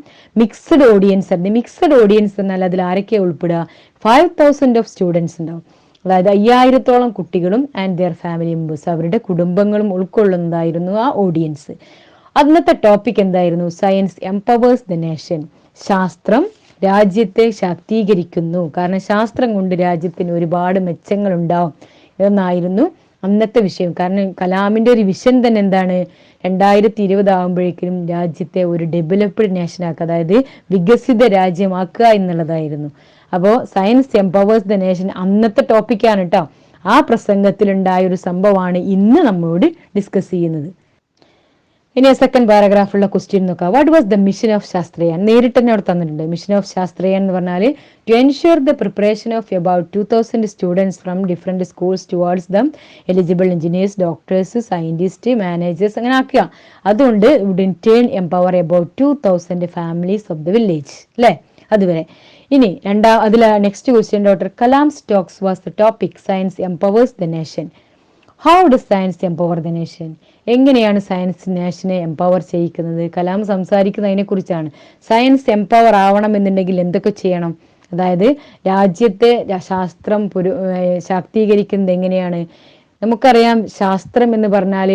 മിക്സഡ് ഓഡിയൻസ് ആണ്. മിക്സഡ് ഓഡിയൻസ് എന്നാൽ അതിൽ ആരൊക്കെയാണ് ഉൾപ്പെടുക? 5000 ഓഫ് സ്റ്റുഡൻസ് ഉണ്ടാവും. അതായത് 5000-ഓളം കുട്ടികളും ആൻഡ് ദിയർ ഫാമിലി മെമ്പേഴ്സ്, അവരുടെ കുടുംബങ്ങളും ഉൾക്കൊള്ളുന്നതായിരുന്നു ആ ഓഡിയൻസ്. അന്നത്തെ ടോപ്പിക് എന്തായിരുന്നു? Science empowers the nation. ശാസ്ത്രം രാജ്യത്തെ ശാക്തീകരിക്കുന്നു. കാരണം ശാസ്ത്രം കൊണ്ട് രാജ്യത്തിന് ഒരുപാട് മെച്ചങ്ങൾ ഉണ്ടാവും എന്നായിരുന്നു അന്നത്തെ വിഷയം. കാരണം കലാമിന്റെ ഒരു വിഷൻ തന്നെ എന്താണ്? 2020 ആകുമ്പോഴേക്കും രാജ്യത്തെ ഒരു ഡെവലപ്ഡ് നേഷൻ ആക്കുക, അതായത് വികസിത രാജ്യമാക്കുക എന്നുള്ളതായിരുന്നു. അപ്പോൾ സയൻസ് എംപവേഴ്സ് ദ നേഷൻ അന്നത്തെ ടോപ്പിക്കാണ് കേട്ടോ. ആ പ്രസംഗത്തിലുണ്ടായ ഒരു സംഭവമാണ് ഇന്ന് നമ്മളോട് ഡിസ്കസ് ചെയ്യുന്നത്. ഇനി സെക്കൻഡ് പാരഗ്രാഫിലുള്ള ക്വസ്റ്റ്യൻ നോക്കാം. What was the mission of Shastrayaan? നേരിട്ട് തന്നെ അവിടെ തന്നിട്ടുണ്ട്. മിഷൻ ഓഫ് ശാസ്ത്രയാൻ എന്ന് പറഞ്ഞാൽ to ensure the preparation of about 2000 students from different schools towards them eligible engineers, doctors, scientist, managers അങ്ങനെ ആക്കുക. അതുകൊണ്ട് would in turn empower about 2000 families of the village അല്ലെ. അതുവരെ. ഇനി next question doctor Kalam's talks was the topic science empowers the nation. How does science empower the nation? എങ്ങനെയാണ് സയൻസ് നേഷനെ എംപവർ ചെയ്യിക്കുന്നത്? കലാം സംസാരിക്കുന്നതിനെ കുറിച്ചാണ്. സയൻസ് എംപവർ ആവണം എന്നുണ്ടെങ്കിൽ എന്തൊക്കെ ചെയ്യണം? അതായത് രാജ്യത്തെ ശാസ്ത്രം ശാക്തീകരിക്കുന്നത് എങ്ങനെയാണ്? നമുക്കറിയാം ശാസ്ത്രം എന്ന് പറഞ്ഞാൽ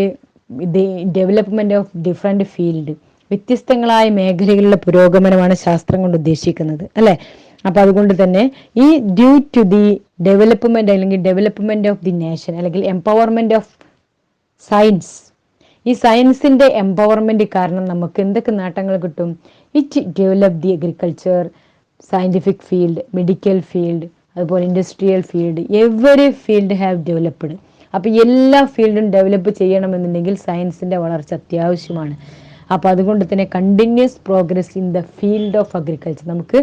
ഡെവലപ്മെന്റ് ഓഫ് ഡിഫറെന്റ് ഫീൽഡ്, വ്യത്യസ്തങ്ങളായ മേഖലകളിലെ പുരോഗമനമാണ് ശാസ്ത്രം കൊണ്ട് ഉദ്ദേശിക്കുന്നത്, അല്ലെ? അപ്പൊ അതുകൊണ്ട് തന്നെ ഈ ഡ്യൂ ടു ദി ഡെവലപ്മെന്റ് അല്ലെങ്കിൽ ഡെവലപ്മെന്റ് ഓഫ് ദി നേഷൻ അല്ലെങ്കിൽ എംപവർമെന്റ് ഓഫ് സയൻസ്, ഈ സയൻസിന്റെ എംപവർമെന്റ് കാരണം നമുക്ക് എന്തൊക്കെ നേട്ടങ്ങൾ കിട്ടും? It develop the agriculture, scientific field, medical field, അതുപോലെ industrial field, every field have developed. അപ്പൊ എല്ലാ ഫീൽഡും ഡെവലപ്പ് ചെയ്യണമെന്നുണ്ടെങ്കിൽ സയൻസിന്റെ വളർച്ച അത്യാവശ്യമാണ്. അപ്പൊ അതുകൊണ്ട് തന്നെ continuous progress in the field of agriculture, നമുക്ക്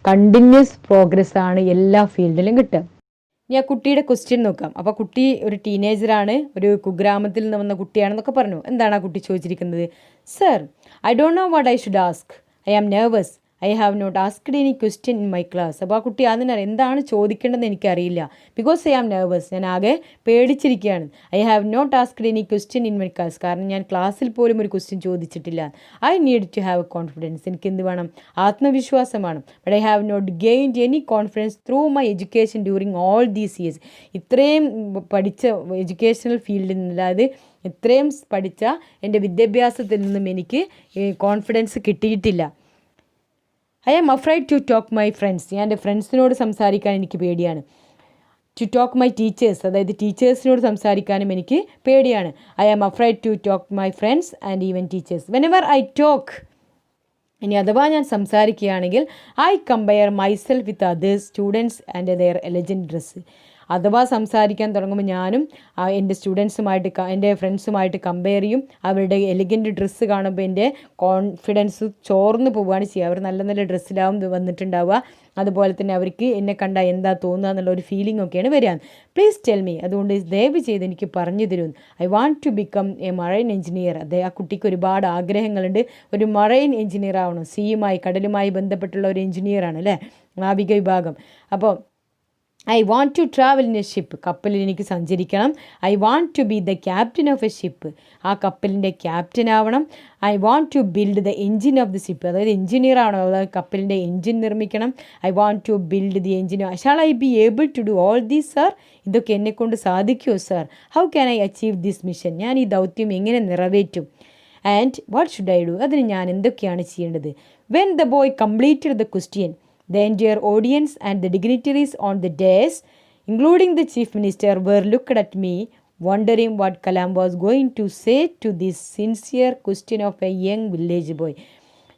കണ്ടിന്യൂസ് പ്രോഗ്രസ് ആണ് എല്ലാ ഫീൽഡിലും കിട്ടുക. ഇനി ആ കുട്ടിയുടെ ക്വസ്റ്റ്യൻ നോക്കാം. അപ്പോൾ കുട്ടി ഒരു ടീനേജറാണ്, ഒരു കുഗ്രാമത്തിൽ നിന്ന് വന്ന കുട്ടിയാണെന്നൊക്കെ പറഞ്ഞു. എന്താണ് ആ കുട്ടി ചോദിച്ചിരിക്കുന്നത്? Sir, I don't know what I should ask, I am nervous, I have not asked any question in my class. അപ്പോൾ ആ കുട്ടി അതിനറിയാം എന്താണ് ചോദിക്കേണ്ടതെന്ന് എനിക്കറിയില്ല. ബിക്കോസ് ഐ ആം നെർവസ്, ഞാൻ ആകെ പേടിച്ചിരിക്കുകയാണ്. I have not asked any question in my class, കാരണം ഞാൻ ക്ലാസ്സിൽ പോലും ഒരു ക്വസ്റ്റ്യൻ ചോദിച്ചിട്ടില്ല. I need to have confidence, എനിക്ക് എന്ത് വേണം? ആത്മവിശ്വാസമാണ്. But I have not gained any confidence through my education during all these years. ഇത്രയും പഠിച്ച എഡ്യൂക്കേഷണൽ ഫീൽഡിൽ നിന്ന്, അതായത് ഇത്രയും പഠിച്ച എൻ്റെ വിദ്യാഭ്യാസത്തിൽ നിന്നും എനിക്ക് കോൺഫിഡൻസ് കിട്ടിയിട്ടില്ല. I am afraid to talk my friends, ഞാൻ എൻ്റെ ഫ്രണ്ട്സിനോട് സംസാരിക്കാൻ എനിക്ക് പേടിയാണ്. ടു ടോക്ക് മൈ ടീച്ചേഴ്സ്, അതായത് ടീച്ചേഴ്സിനോട് സംസാരിക്കാനും എനിക്ക് പേടിയാണ്. I am afraid to talk my friends and even teachers. Whenever I talk, ഇനി അഥവാ ഞാൻ സംസാരിക്കുകയാണെങ്കിൽ, I compare myself with others students and their elegant dress. അഥവാ സംസാരിക്കാൻ തുടങ്ങുമ്പോൾ ഞാനും എൻ്റെ എൻ്റെ ഫ്രണ്ട്സുമായിട്ട് കമ്പയർ ചെയ്യും. അവരുടെ എലിഗൻറ്റ് ഡ്രസ്സ് കാണുമ്പോൾ എൻ്റെ കോൺഫിഡൻസ് ചോർന്ന് പോവുകയാണ് ചെയ്യുക. അവർ നല്ല നല്ല ഡ്രസ്സിലാവും വന്നിട്ടുണ്ടാവുക. അതുപോലെ തന്നെ അവർക്ക് എന്നെ കണ്ടാൽ എന്താ തോന്നുക എന്നുള്ള ഒരു ഫീലിംഗ് ഒക്കെയാണ് വരിക. പ്ലീസ് ടെൽ മീ, അതുകൊണ്ട് ദയവ് ചെയ്ത് എനിക്ക് പറഞ്ഞു തരുമെന്ന്. I want to become a marine engineer. ആ കുട്ടിക്ക് ഒരുപാട് ആഗ്രഹങ്ങളുണ്ട്. ഒരു മറൈൻ എഞ്ചിനീയർ ആവണം. കടലുമായി ബന്ധപ്പെട്ടുള്ള ഒരു എഞ്ചിനീയറാണ്, അല്ലേ? നാവിക വിഭാഗം. അപ്പോൾ I want to travel in a ship, കപ്പലിൽ എനിക്ക് സഞ്ചരിക്കണം. I want to be the captain of a ship, ആ കപ്പലിൻ്റെ ക്യാപ്റ്റൻ ആവണം. I want to build the engine of the ship, അതായത് എഞ്ചിനീയർ ആവണം, അതായത് കപ്പലിൻ്റെ എഞ്ചിൻ നിർമ്മിക്കണം. I want to build the engine. Shall I be able to do all these sir? ഇതൊക്കെ എന്നെക്കൊണ്ട് സാധിക്കുമോ sir? How can I achieve this mission? ഞാൻ ഈ ദൗത്യം എങ്ങനെ നിറവേറ്റും? And what should I do? അതിന് ഞാൻ എന്തൊക്കെയാണ് ചെയ്യേണ്ടത്? When the boy completed the question, the entire audience and the dignitaries on the dais, including the chief minister, were looked at me, wondering what Kalam was going to say to this sincere question of a young village boy.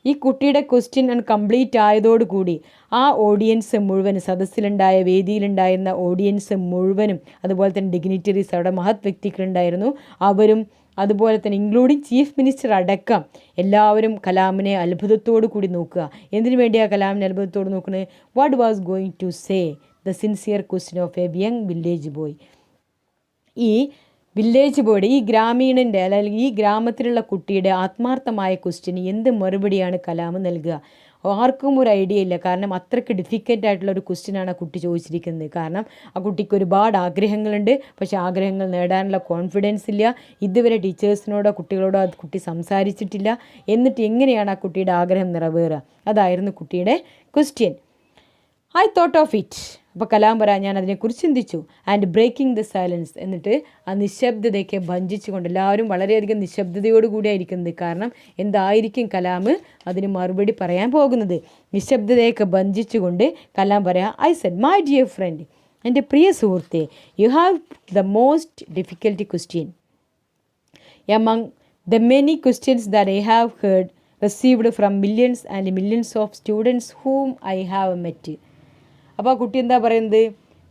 ഈ കുട്ടിയുടെ ക്വസ്റ്റ്യൻ കംപ്ലീറ്റ് ആയതോടുകൂടി ആ ഓഡിയൻസ് മുഴുവനും, സദസ്സിലുണ്ടായ വേദിയിലുണ്ടായിരുന്ന ഓഡിയൻസ് മുഴുവനും, അതുപോലെ തന്നെ ഡിഗ്നിറ്ററീസ്, അവിടെ മഹത് വ്യക്തികളുണ്ടായിരുന്നു, അവരും അതുപോലെ തന്നെ ഇൻക്ലൂഡിങ് ചീഫ് മിനിസ്റ്റർ അടക്കം എല്ലാവരും കലാമിനെ അത്ഭുതത്തോടു കൂടി നോക്കുക. എന്തിനു വേണ്ടിയാണ് കലാമിനെ അത്ഭുതത്തോട് നോക്കുന്നത്? What was going to say the sincere question of a young village boy. ഈ വില്ലേജ് ബോയുടെ, ഈ ഗ്രാമീണൻ്റെ അല്ലെങ്കിൽ ഈ ഗ്രാമത്തിലുള്ള കുട്ടിയുടെ ആത്മാർത്ഥമായ ക്വസ്റ്റ്യന് എന്ത് മറുപടിയാണ് കലാം നൽകുക? ആർക്കും ഒരു ഐഡിയ ഇല്ല. കാരണം അത്രയ്ക്ക് ഡിഫിക്കൽട്ട് ആയിട്ടുള്ള ഒരു ക്വസ്റ്റ്യനാണ് ആ കുട്ടി ചോദിച്ചിരിക്കുന്നത്. കാരണം ആ കുട്ടിക്ക് ഒരുപാട് ആഗ്രഹങ്ങളുണ്ട്, പക്ഷേ ആഗ്രഹങ്ങൾ നേടാനുള്ള കോൺഫിഡൻസ് ഇല്ല. ഇതുവരെ ടീച്ചേഴ്സിനോടോ കുട്ടികളോടോ ആ കുട്ടി സംസാരിച്ചിട്ടില്ല. എന്നിട്ട് എങ്ങനെയാണ് ആ കുട്ടിയുടെ ആഗ്രഹം നിറവേറുക? അതായിരുന്നു കുട്ടിയുടെ question. I thought of it. അപ്പോൾ കലാം പറയാൻ ഞാൻ അതിനെക്കുറിച്ച് ചിന്തിച്ചു. ആൻഡ് ബ്രേക്കിംഗ് ദ സൈലൻസ്, എന്നിട്ട് ആ നിശബ്ദതയൊക്കെ ഭഞ്ജിച്ചുകൊണ്ട്, എല്ലാവരും വളരെയധികം നിശബ്ദതയോടുകൂടിയായിരിക്കുന്നത്. കാരണം എന്തായിരിക്കും കലാം അതിന് മറുപടി പറയാൻ പോകുന്നത്? നിശബ്ദതയൊക്കെ ഭഞ്ജിച്ചുകൊണ്ട് കലാം പറയാം, I said, my dear friend, എൻ്റെ പ്രിയ സുഹൃത്തെ, you have the most difficulty question among the many questions that I have heard received from millions and millions of students whom I have met. അപ്പോൾ ആ കുട്ടി എന്താ പറയുന്നത്?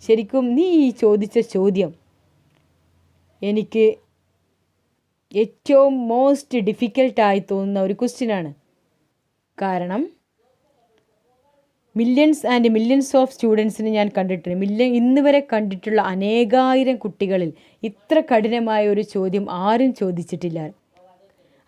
ശരിക്കും നീ ഈ ചോദിച്ച ചോദ്യം എനിക്ക് ഏറ്റവും മോസ്റ്റ് ഡിഫിക്കൽട്ടായി തോന്നുന്ന ഒരു ക്വസ്റ്റ്യനാണ്. കാരണം മില്യൺസ് ആൻഡ് മില്യൺസ് ഓഫ് സ്റ്റുഡൻസിനെ ഞാൻ കണ്ടിട്ടുണ്ട്. ഇന്ന് വരെ കണ്ടിട്ടുള്ള അനേകായിരം കുട്ടികളിൽ ഇത്ര കഠിനമായ ഒരു ചോദ്യം ആരും ചോദിച്ചിട്ടില്ല.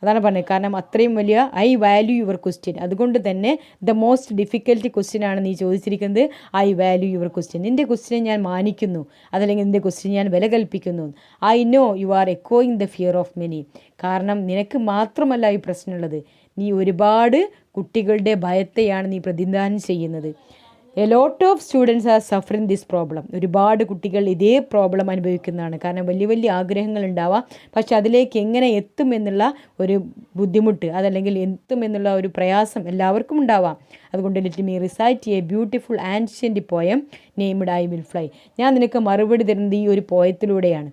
അതാണ് പറഞ്ഞത്. കാരണം അത്രയും വലിയ ഐ വാല്യൂ യുവർ ക്വസ്റ്റ്യൻ. അതുകൊണ്ട് തന്നെ ദ മോസ്റ്റ് ഡിഫിക്കൽട്ട് ക്വസ്റ്റ്യൻ ആണ് നീ ചോദിച്ചിരിക്കുന്നത്. I value your question. നിൻ്റെ ക്വസ്റ്റ്യനെ ഞാൻ മാനിക്കുന്നു, അതല്ലെങ്കിൽ നിൻ്റെ ക്വസ്റ്റ്യൻ ഞാൻ വില കൽപ്പിക്കുന്നു. ഐ നോ യു ആർ എക്കോയിങ് ദ ഫിയർ ഓഫ് മെനി. കാരണം നിനക്ക് മാത്രമല്ല ഈ പ്രശ്നമുള്ളത്, നീ ഒരുപാട് കുട്ടികളുടെ ഭയത്തെയാണ് നീ പ്രതിനിധാനം ചെയ്യുന്നത്. A lot of students are suffering this problem. ഒരുപാട് കുട്ടികൾ ഇതേ പ്രോബ്ലം അനുഭവിക്കുന്നതാണ്. കാരണം വലിയ വലിയ ആഗ്രഹങ്ങൾ ഉണ്ടാവാം, പക്ഷെ അതിലേക്ക് എങ്ങനെ എത്തും എന്നുള്ള ഒരു ബുദ്ധിമുട്ട്, അതല്ലെങ്കിൽ എത്തും എന്നുള്ള ഒരു പ്രയാസം എല്ലാവർക്കും ഉണ്ടാവാം. അതുകൊണ്ട് let me recite A beautiful ancient poem named I will fly. ഞാൻ നിനക്ക് മറുപടി തരുന്നത് ഈ ഒരു പോയത്തിലൂടെയാണ്.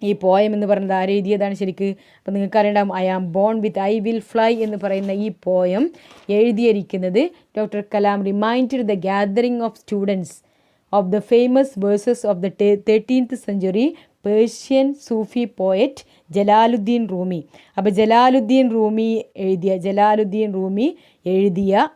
ഈ പോയം എന്ന് പറയുന്നത് ആര് എഴുതിയതാണ് ശരിക്ക്? അപ്പോൾ നിങ്ങൾക്ക് അറിയണ്ടാവും, I am born with I will fly എന്ന് പറയുന്ന ഈ പോയം എഴുതിയിരിക്കുന്നത് doctor Kalam reminded the gathering of students of the famous verses of the 13th century Persian Sufi poet Jalaluddin Rumi. അപ്പോൾ ജലാലുദ്ദീൻ റൂമി എഴുതിയ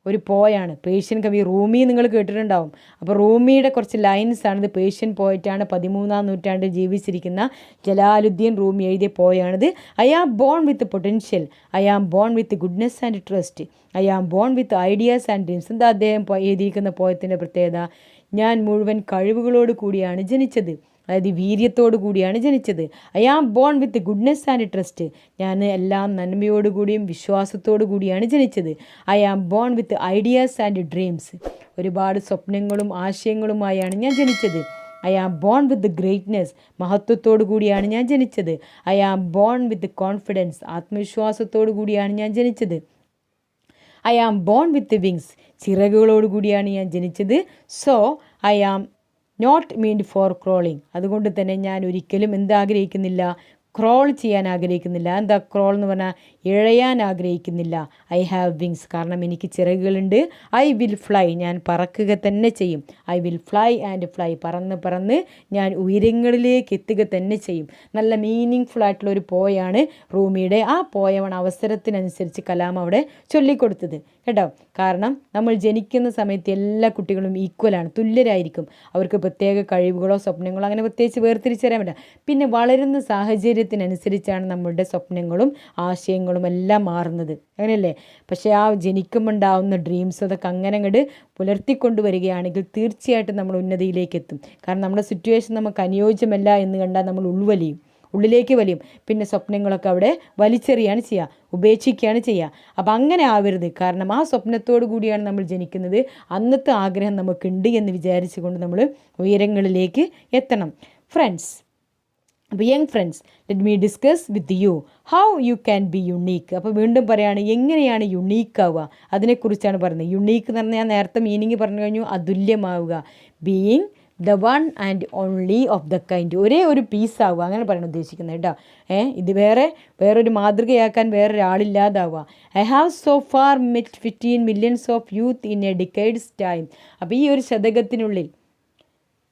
ഒരു പോയാണ്. പേർഷ്യൻ കവി റൂമി നിങ്ങൾ കേട്ടിട്ടുണ്ടാവും. അപ്പോൾ റൂമിയുടെ കുറച്ച് ലൈൻസാണ്. ഇത് പേർഷ്യൻ പോയറ്റാണ്, 13ാം നൂറ്റാണ്ടിൽ ജീവിച്ചിരിക്കുന്ന ജലാലുദ്ദീൻ റൂമി എഴുതിയ പോയാണിത്. I am born with potential, I am born with goodness and trust, I am born with ideas and dreams. എന്താ അദ്ദേഹം എഴുതിയിരിക്കുന്ന പോയത്തിൻ്റെ പ്രത്യേകത? ഞാൻ മുഴുവൻ കഴിവുകളോട് കൂടിയാണ് ജനിച്ചത്, അതായത് വീര്യത്തോടു കൂടിയാണ് ജനിച്ചത്. I am born with goodness and trust. ഞാൻ എല്ലാം നന്മയോടുകൂടിയും വിശ്വാസത്തോടു കൂടിയാണ് ജനിച്ചത്. I am born with ideas and dreams. ഒരുപാട് സ്വപ്നങ്ങളും ആശയങ്ങളുമായാണ് ഞാൻ ജനിച്ചത്. I am born with greatness. മഹത്വത്തോടു കൂടിയാണ് ഞാൻ ജനിച്ചത്. I am born with confidence. ആത്മവിശ്വാസത്തോടു കൂടിയാണ് ഞാൻ ജനിച്ചത്. I am born with wings. ചിറകുകളോട് കൂടിയാണ് ഞാൻ ജനിച്ചത്. So I am not meant for crawling. അതുകൊണ്ട് തന്നെ ഞാൻ ഒരിക്കലും എന്താഗ്രഹിക്കുന്നില്ല? ക്രോൾ ചെയ്യാൻ ആഗ്രഹിക്കുന്നില്ല. എന്താ ക്രോൾ എന്ന് പറഞ്ഞാൽ? ഇഴയാൻ ആഗ്രഹിക്കുന്നില്ല. I have wings. കാരണം എനിക്ക് ചിറകുകളുണ്ട്. I will fly. ഞാൻ പറക്കുക തന്നെ ചെയ്യും. I will fly and fly. പറന്ന് ഞാൻ ഉയരങ്ങളിലേക്ക് എത്തുക തന്നെ ചെയ്യും. നല്ല മീനിങ് ഫുൾ ആയിട്ടുള്ള ഒരു പോയാണ് റൂമിയുടെ. ആ പോയമാണ് അവസരത്തിനനുസരിച്ച് കലാം അവിടെ ചൊല്ലിക്കൊടുത്തത് കേട്ടോ. കാരണം നമ്മൾ ജനിക്കുന്ന സമയത്ത് എല്ലാ കുട്ടികളും ഈക്വലാണ്, തുല്യരായിരിക്കും. അവർക്ക് പ്രത്യേക കഴിവുകളോ സ്വപ്നങ്ങളോ അങ്ങനെ പ്രത്യേകിച്ച് വേർതിരിച്ചറിയാൻ പറ്റില്ല. പിന്നെ വളരുന്ന സാഹചര്യത്തിനനുസരിച്ചാണ് നമ്മളുടെ സ്വപ്നങ്ങളും ആശയങ്ങളും എല്ലാം മാറുന്നത്, അങ്ങനെയല്ലേ? പക്ഷേ ആ ജനിക്കുമ്പോൾ ഉണ്ടാവുന്ന ഡ്രീംസ് അതൊക്കെ അങ്ങനെ അങ്ങോട്ട് പുലർത്തിക്കൊണ്ട് വരികയാണെങ്കിൽ തീർച്ചയായിട്ടും നമ്മൾ ഉന്നതിയിലേക്ക് എത്തും. കാരണം നമ്മുടെ സിറ്റുവേഷൻ നമുക്ക് അനുയോജ്യമല്ല എന്ന് കണ്ടാൽ നമ്മൾ ഉള്ളിലേക്ക് വലിയും. പിന്നെ സ്വപ്നങ്ങളൊക്കെ അവിടെ വലിച്ചെറിയാണ് ചെയ്യുക, ഉപേക്ഷിക്കുകയാണ് ചെയ്യുക. അപ്പം അങ്ങനെ ആവരുത്. കാരണം ആ സ്വപ്നത്തോടു കൂടിയാണ് നമ്മൾ ജനിക്കുന്നത്. അന്നത്തെ ആഗ്രഹം നമുക്കുണ്ട് എന്ന് വിചാരിച്ചുകൊണ്ട് നമ്മൾ ഉയരങ്ങളിലേക്ക് എത്തണം. ഫ്രണ്ട്സ്, അപ്പോൾ young friends, let me discuss with you how you can be unique. അപ്പോൾ വീണ്ടും പറയുകയാണ്, എങ്ങനെയാണ് യുണീക്ക് ആവുക അതിനെക്കുറിച്ചാണ് പറയുന്നത്. യുണീക്ക് എന്ന് പറഞ്ഞാൽ ഞാൻ നേരത്തെ മീനിങ് പറഞ്ഞു കഴിഞ്ഞു, അതുല്യമാവുക. Being the one and only of the kind. ഒരേ ഒരു പീസ് ആവുക, അങ്ങനെ പറയാൻ ഉദ്ദേശിക്കുന്നത് കേട്ടോ. ഇത് വേറൊരു മാതൃകയാക്കാൻ വേറൊരാളില്ലാതാവുക. I have so far met 15 millions of youth in a decade's time. അപ്പോൾ ഈ ഒരു ശതകത്തിനുള്ളിൽ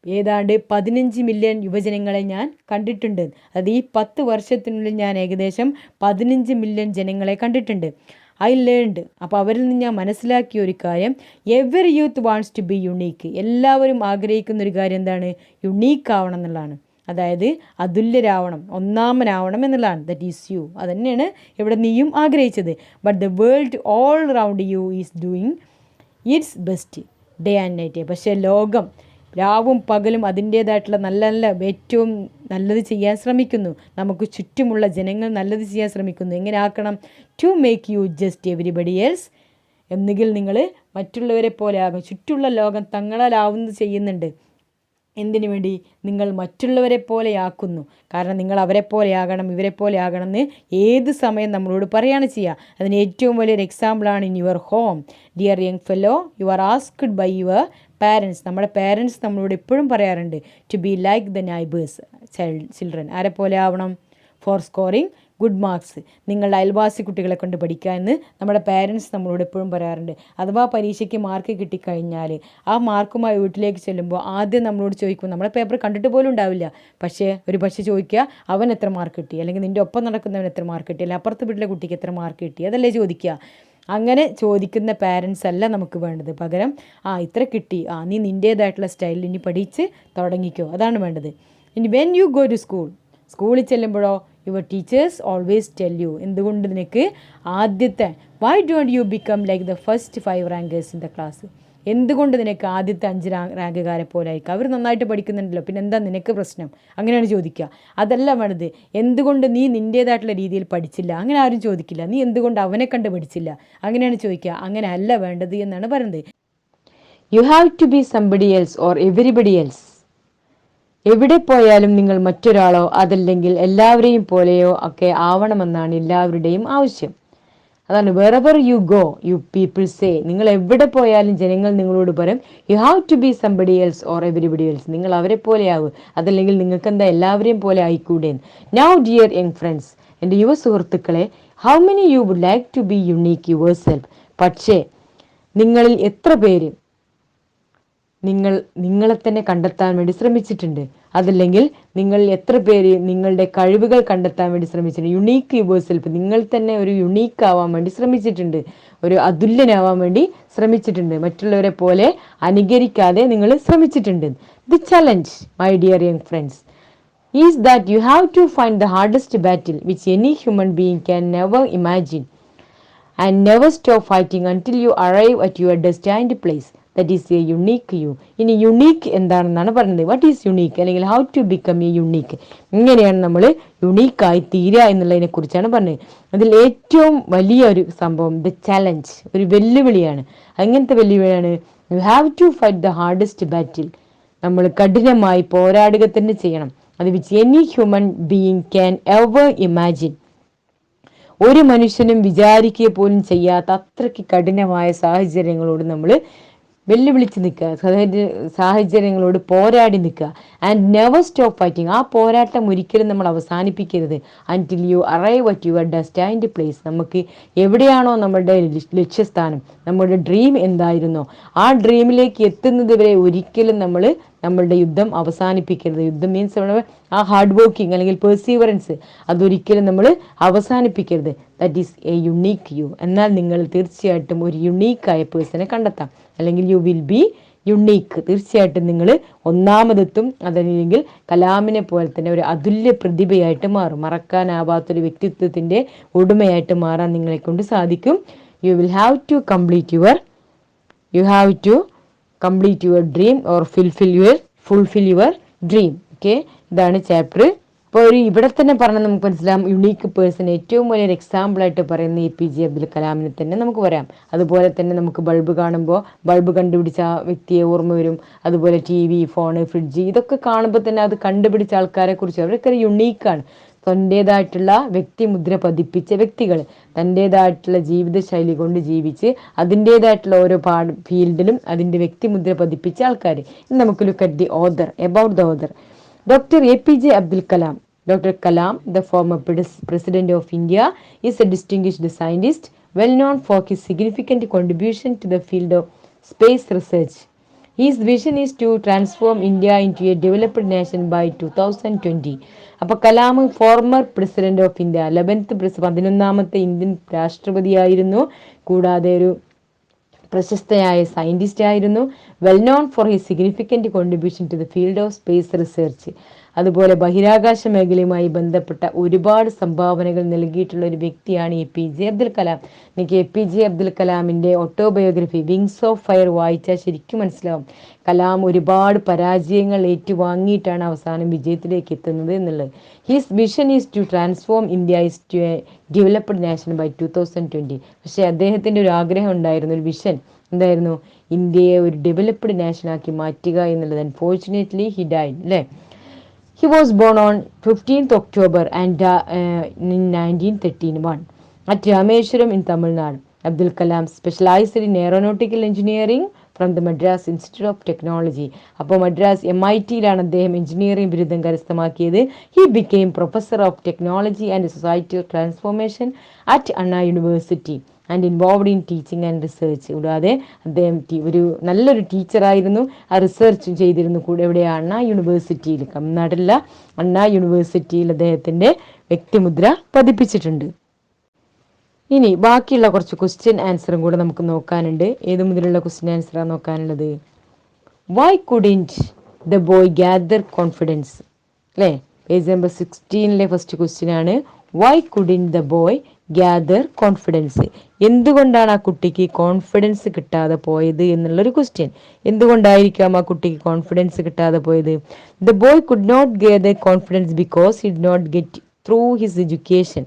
ഏതാണ്ട് 15 മില്യൺ യുവജനങ്ങളെ ഞാൻ കണ്ടിട്ടുണ്ട്. അത് ഈ 10 വർഷത്തിനുള്ളിൽ ഞാൻ ഏകദേശം 15 മില്യൺ ജനങ്ങളെ കണ്ടിട്ടുണ്ട്. I learned. അപ്പോൾ അവരിൽ നിന്ന് ഞാൻ മനസ്സിലാക്കിയ ഒരു കാര്യം, every youth wants to be unique. എല്ലാവരും ആഗ്രഹിക്കുന്ന ഒരു കാര്യം എന്താണ്? യുണീക്ക് ആവണം എന്നുള്ളതാണ്. അതായത് അതുല്യരാവണം, ഒന്നാമനാവണം എന്നുള്ളതാണ്. That is you. അതുതന്നെയാണ് ഇവിടെ നീയും ആഗ്രഹിച്ചത്. But the world all round you is doing its best day and night. പക്ഷേ ലോകം രാവും പകലും അതിൻ്റേതായിട്ടുള്ള നല്ല ഏറ്റവും നല്ലത് ചെയ്യാൻ ശ്രമിക്കുന്നു. നമുക്ക് ചുറ്റുമുള്ള ജനങ്ങൾ നല്ലത് ചെയ്യാൻ ശ്രമിക്കുന്നു. എങ്ങനെ ആക്കണം? To make you just everybody else. എന്നുകിൽ നിങ്ങൾ മറ്റുള്ളവരെ പോലെ ആകും. ചുറ്റുമുള്ള ലോകം തങ്ങളാലാവുന്നത് ചെയ്യുന്നുണ്ട്. എന്തിനു വേണ്ടി? നിങ്ങൾ മറ്റുള്ളവരെ പോലെയാക്കുന്നു. കാരണം നിങ്ങൾ അവരെ പോലെയാകണം, ഇവരെ പോലെയാകണം എന്ന് ഏത് സമയം നമ്മളോട് പറയുകയാണ് ചെയ്യുക. അതിന് ഏറ്റവും വലിയൊരു എക്സാമ്പിളാണ് in your home. Dear young fellow, you are asked by your parents. നമ്മുടെ പാരൻസ് നമ്മളോട് എപ്പോഴും പറയാറുണ്ട് to be like the neighbours children. ആരെ പോലെ ആവണം? For scoring good marks. നിങ്ങളുടെ അയൽവാസി കുട്ടികളെ കൊണ്ട് പഠിക്കാൻ എന്ന് നമ്മുടെ പാരൻസ് നമ്മളോട് എപ്പോഴും പറയാറുണ്ട്. അഥവാ പരീക്ഷയ്ക്ക് മാർക്ക് കിട്ടിക്കഴിഞ്ഞാൽ ആ മാർക്കുമായി വീട്ടിലേക്ക് ചെല്ലുമ്പോൾ ആദ്യം നമ്മളോട് ചോദിക്കും, നമ്മുടെ പേപ്പർ കണ്ടിട്ട് പോലും ഉണ്ടാവില്ല, പക്ഷേ ചോദിക്കുക അവൻ എത്ര മാർക്ക് കിട്ടി, അല്ലെങ്കിൽ നിൻ്റെ ഒപ്പം നടക്കുന്നവൻ എത്ര മാർക്ക് കിട്ടി, അല്ലെങ്കിൽ അപ്പുറത്ത് വീട്ടിലെ കുട്ടിക്ക് എത്ര മാർക്ക് കിട്ടി, അതല്ലേ ചോദിക്കുക. അങ്ങനെ ചോദിക്കുന്ന പാരൻസ് അല്ല നമുക്ക് വേണ്ടത്. പകരം ഇത്ര കിട്ടി, നീ നിൻ്റേതായിട്ടുള്ള സ്റ്റൈലിൽ ഇനി പഠിച്ച് തുടങ്ങിക്കോ, അതാണ് വേണ്ടത്. ഇനി വെൻ യു ഗോ ടു സ്കൂളിൽ ചെല്ലുമ്പോഴോ your teachers always tell you. എന്തുകൊണ്ട് നിനക്ക് ആദ്യത്തെ why don't you become like the first 5 rankers in the class? എന്തുകൊണ്ട് നിനക്ക് ആദ്യത്തെ 5 റാങ്കുകാരെ പോലെ ആയിരിക്കും? അവർ നന്നായിട്ട് പഠിക്കുന്നുണ്ടല്ലോ, പിന്നെ എന്താ നിനക്ക് പ്രശ്നം? അങ്ങനെയാണ് ചോദിക്കുക. അതല്ല വേണ്ടത്. എന്തുകൊണ്ട് നീ നിൻ്റേതായിട്ടുള്ള രീതിയിൽ പഠിച്ചില്ല? അങ്ങനെ ആരും ചോദിക്കില്ല. നീ എന്തുകൊണ്ട് അവനെ കണ്ട് പഠിച്ചില്ല? അങ്ങനെയാണ് ചോദിക്കുക. അങ്ങനെ അല്ല വേണ്ടത് എന്നാണ് പറയുന്നത്. You have to be somebody else or everybody else. എവിടെ പോയാലും നിങ്ങൾ മറ്റൊരാളോ അതല്ലെങ്കിൽ എല്ലാവരെയും പോലെയോ ഒക്കെ ആവണമെന്നാണ് എല്ലാവരുടെയും ആവശ്യം. അതാണ് wherever you go you people say. നിങ്ങൾ എവിടെ പോയാലും ജനങ്ങൾ നിങ്ങളോട് പറയും you have to be somebody else or everybody else. നിങ്ങൾ അവരെ പോലെ ആവും, അതല്ലെങ്കിൽ നിങ്ങൾക്ക് എന്താ എല്ലാവരെയും പോലെ ആയിക്കൂടെ. നൗ ഡിയർ യങ് ഫ്രണ്ട്സ്, എൻ്റെ യുവ സുഹൃത്തുക്കളെ, how many you would like to be unique yourself. പക്ഷേ നിങ്ങളിൽ എത്ര പേര് നിങ്ങളെ തന്നെ കണ്ടെത്താൻ വേണ്ടി ശ്രമിച്ചിട്ടുണ്ട്? അതല്ലെങ്കിൽ നിങ്ങൾ എത്ര പേര് നിങ്ങളുടെ കഴിവുകൾ കണ്ടെത്താൻ വേണ്ടി ശ്രമിച്ചിട്ടുണ്ട്? യുണീക്ക് യുവർ സെൽഫ്, നിങ്ങൾ തന്നെ ഒരു യുണീക്ക് ആവാൻ വേണ്ടി ശ്രമിച്ചിട്ടുണ്ട്, ഒരു അതുല്യനാവാൻ വേണ്ടി ശ്രമിച്ചിട്ടുണ്ട്, മറ്റുള്ളവരെ പോലെ അനുകരിക്കാതെ നിങ്ങൾ ശ്രമിച്ചിട്ടുണ്ട്. The challenge my dear young friends is that you have to find the hardest battle which any human being can never imagine and never stop fighting until you arrive at your destined place. That is a unique you. ഇനി യുണീക്ക് എന്താണെന്നാണ് പറയുന്നത്. വാട്ട് ഈസ് യുണീക്ക്, അല്ലെങ്കിൽ how to become a unique. ഇങ്ങനെയാണ് നമ്മൾ യുണീക്കായി തീരുക എന്നുള്ളതിനെ കുറിച്ചാണ് പറഞ്ഞത്. അതിൽ ഏറ്റവും വലിയ ഒരു സംഭവം ദ ചലഞ്ച്, ഒരു വെല്ലുവിളിയാണ്. അങ്ങനത്തെ വെല്ലുവിളിയാണ് you have to fight the hardest battle. നമ്മൾ കഠിനമായി പോരാടുക തന്നെ ചെയ്യണം. അത് which any human being can ever imagine. ഒരു മനുഷ്യനും വിചാരിക്കുക പോലും ചെയ്യാത്ത അത്രയ്ക്ക് കഠിനമായ സാഹചര്യങ്ങളോട് നമ്മൾ വെല്ലുവിളിച്ച് നിൽക്കുക, സാഹചര്യങ്ങളോട് പോരാടി നിൽക്കുക. And never stop fighting. ആ പോരാട്ടം ഒരിക്കലും നമ്മൾ അവസാനിപ്പിക്കരുത്. Until you arrive at your destined place. നമുക്ക് എവിടെയാണോ നമ്മുടെ ലക്ഷ്യസ്ഥാനം, നമ്മുടെ ഡ്രീം എന്തായിരുന്നോ ആ ഡ്രീമിലേക്ക് എത്തുന്നത് വരെ ഒരിക്കലും നമ്മൾ നമ്മളുടെ യുദ്ധം അവസാനിപ്പിക്കരുത്. യുദ്ധം മീൻസ് ആ ഹാർഡ് വർക്കിംഗ് അല്ലെങ്കിൽ പെർസീവറൻസ്, അതൊരിക്കലും നമ്മൾ അവസാനിപ്പിക്കരുത്. That is a unique you. എന്നാൽ നിങ്ങൾ തീർച്ചയായിട്ടും ഒരു യുണീക്കായ പേഴ്സണെ കണ്ടെത്താം, അല്ലെങ്കിൽ യു വിൽ ബി യുണീക്ക്. തീർച്ചയായിട്ടും നിങ്ങൾ ഒന്നാമതെത്തും. അതല്ലെങ്കിൽ കലാമിനെ പോലെ തന്നെ ഒരു അതുല്യ പ്രതിഭയായിട്ട് മാറും. മറക്കാനാവാത്തൊരു വ്യക്തിത്വത്തിൻ്റെ ഉടമയായിട്ട് മാറാൻ നിങ്ങളെ കൊണ്ട് സാധിക്കും. You will have to complete your dream or fulfil your dream. Okay, ഇതാണ് ചാപ്റ്റർ. അപ്പോൾ ഇവിടെ തന്നെ പറഞ്ഞാൽ നമുക്ക് മനസ്സിലാവും യുണീക്ക് പേഴ്സൺ ഏറ്റവും വലിയൊരു എക്സാമ്പിളായിട്ട് പറയുന്ന APJ അബ്ദുൽ കലാമിനെ തന്നെ നമുക്ക് പറയാം. അതുപോലെ തന്നെ നമുക്ക് ബൾബ് കാണുമ്പോൾ ബൾബ് കണ്ടുപിടിച്ച ആ വ്യക്തിയെ ഓർമ്മ വരും. അതുപോലെ TV, ഫോണ്, ഫ്രിഡ്ജ്, ഇതൊക്കെ കാണുമ്പോൾ തന്നെ അത് കണ്ടുപിടിച്ച ആൾക്കാരെ കുറിച്ച് അവരൊക്കെ യുണീക്കാണ്. തൻ്റേതായിട്ടുള്ള വ്യക്തിമുദ്ര പതിപ്പിച്ച വ്യക്തികൾ, തൻ്റേതായിട്ടുള്ള ജീവിതശൈലി കൊണ്ട് ജീവിച്ച് അതിൻ്റേതായിട്ടുള്ള ഓരോ ഫീൽഡിലും അതിൻ്റെ വ്യക്തിമുദ്ര പതിപ്പിച്ച ആൾക്കാർ. ഇനി നമുക്ക് look at the author, about the author. Dr. APJ Abdul Kalam. Dr. Kalam, the former President of India, is a distinguished scientist, well known for his significant contribution to the field of space research. His vision is to transform India into a developed nation by 2020. അപ്പോൾ Kalam former president of India, 11ാമത്തെ ഇന്ത്യൻ രാഷ്ട്രപതിയായിരുന്നു. കൂടാതെ ഒരു പ്രശസ്തയായ സയൻറ്റിസ്റ്റ് ആയിരുന്നു. Well known for his significant contribution to the field of space research. അതുപോലെ ബഹിരാകാശ മേഖലയുമായി ബന്ധപ്പെട്ട ഒരുപാട് സംഭാവനകൾ നൽകിയിട്ടുള്ള ഒരു വ്യക്തിയാണ് APJ അബ്ദുൽ കലാം. എനിക്ക് APJ അബ്ദുൽ കലാമിൻ്റെ ഓട്ടോബയോഗ്രഫി വിങ്സ് ഓഫ് ഫയർ വായിച്ചാൽ ശരിക്കും മനസ്സിലാവും കലാം ഒരുപാട് പരാജയങ്ങൾ ഏറ്റുവാങ്ങിയിട്ടാണ് അവസാനം വിജയത്തിലേക്ക് എത്തുന്നത് എന്നുള്ളത്. His vision is to transform India is to a developed nation by 2020. പക്ഷേ അദ്ദേഹത്തിൻ്റെ ഒരു ആഗ്രഹം ഉണ്ടായിരുന്നു, ഒരു വിഷൻ എന്തായിരുന്നു? ഇന്ത്യയെ ഒരു ഡെവലപ്ഡ് നാഷനാക്കി മാറ്റുക എന്നുള്ളത്. അൺഫോർച്ചുനേറ്റ്ലി ഹി ഡൈഡ്, അല്ലേ? He was born on 15th October and in 1931 at Rameshwaram in Tamil Nadu. Abdul Kalam specialized in aeronautical engineering from the Madras Institute of Technology. അപ്പോൾ മദ്രാസ് MIT-യിലാണ് അദ്ദേഹം എഞ്ചിനീയറിംഗ് ബിരുദം കരസ്ഥമാക്കിയത്. He became Professor of Technology and Societal Transformation at Anna University and involved in teaching and research. കൂടാതെ അദ്ദേഹം ഒരു നല്ലൊരു ടീച്ചറായിരുന്നു. ആ റിസർച്ച് ചെയ്തിരുന്നു കൂടെ എവിടെയാണ്? അണ്ണാ യൂണിവേഴ്സിറ്റിയിൽ, തമിഴ്നാട്ടിലുള്ള അണ്ണാ യൂണിവേഴ്സിറ്റിയിൽ അദ്ദേഹത്തിൻ്റെ വ്യക്തിമുദ്ര പതിപ്പിച്ചിട്ടുണ്ട്. ഇനി ബാക്കിയുള്ള കുറച്ച് ക്വസ്റ്റ്യൻ ആൻസറും കൂടെ നമുക്ക് നോക്കാനുണ്ട്. ഏത് മുതലുള്ള ക്വസ്റ്റ്യൻ ആൻസറാണ് നോക്കാനുള്ളത്? Why couldn't the boy gather confidence, അല്ലേ? പേജ് നമ്പർ 16 ഫസ്റ്റ് ക്വസ്റ്റ്യൻ ആണ്, why couldn't the boy gather confidence? എന്തുകൊണ്ടാണ് ആ കുട്ടിക്ക് കോൺഫിഡൻസ് കിട്ടാതെ പോയത് എന്നുള്ളൊരു ക്വസ്റ്റ്യൻ. എന്തുകൊണ്ടായിരിക്കാം ആ കുട്ടിക്ക് കോൺഫിഡൻസ് കിട്ടാതെ പോയത്? The boy could not gather confidence because he did not get through his education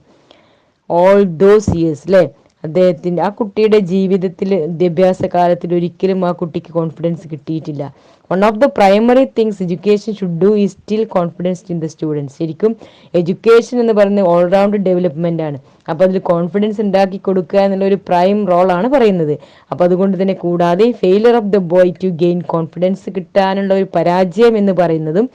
all those years. അല്ലേ, അദ്ദേഹത്തിൻ്റെ ആ കുട്ടിയുടെ ജീവിതത്തിൽ വിദ്യാഭ്യാസ കാലത്തിൽ ഒരിക്കലും ആ കുട്ടിക്ക് കോൺഫിഡൻസ് കിട്ടിയിട്ടില്ല. One of the primary things education should do is still confidence in the students. ശരിക്കും എഡ്യൂക്കേഷൻ എന്ന് പറയുന്നത് ഓൾറൗണ്ട് ഡെവലപ്മെൻ്റ് ആണ്. അപ്പോൾ അതിൽ കോൺഫിഡൻസ് ഉണ്ടാക്കി കൊടുക്കുക എന്നുള്ള ഒരു പ്രൈം റോളാണ് പറയുന്നത്. അപ്പോൾ അതുകൊണ്ട് തന്നെ കൂടാതെ failure of the boy to gain confidence കിട്ടാനുള്ള ഒരു പരാജയം എന്ന് പറയുന്നതും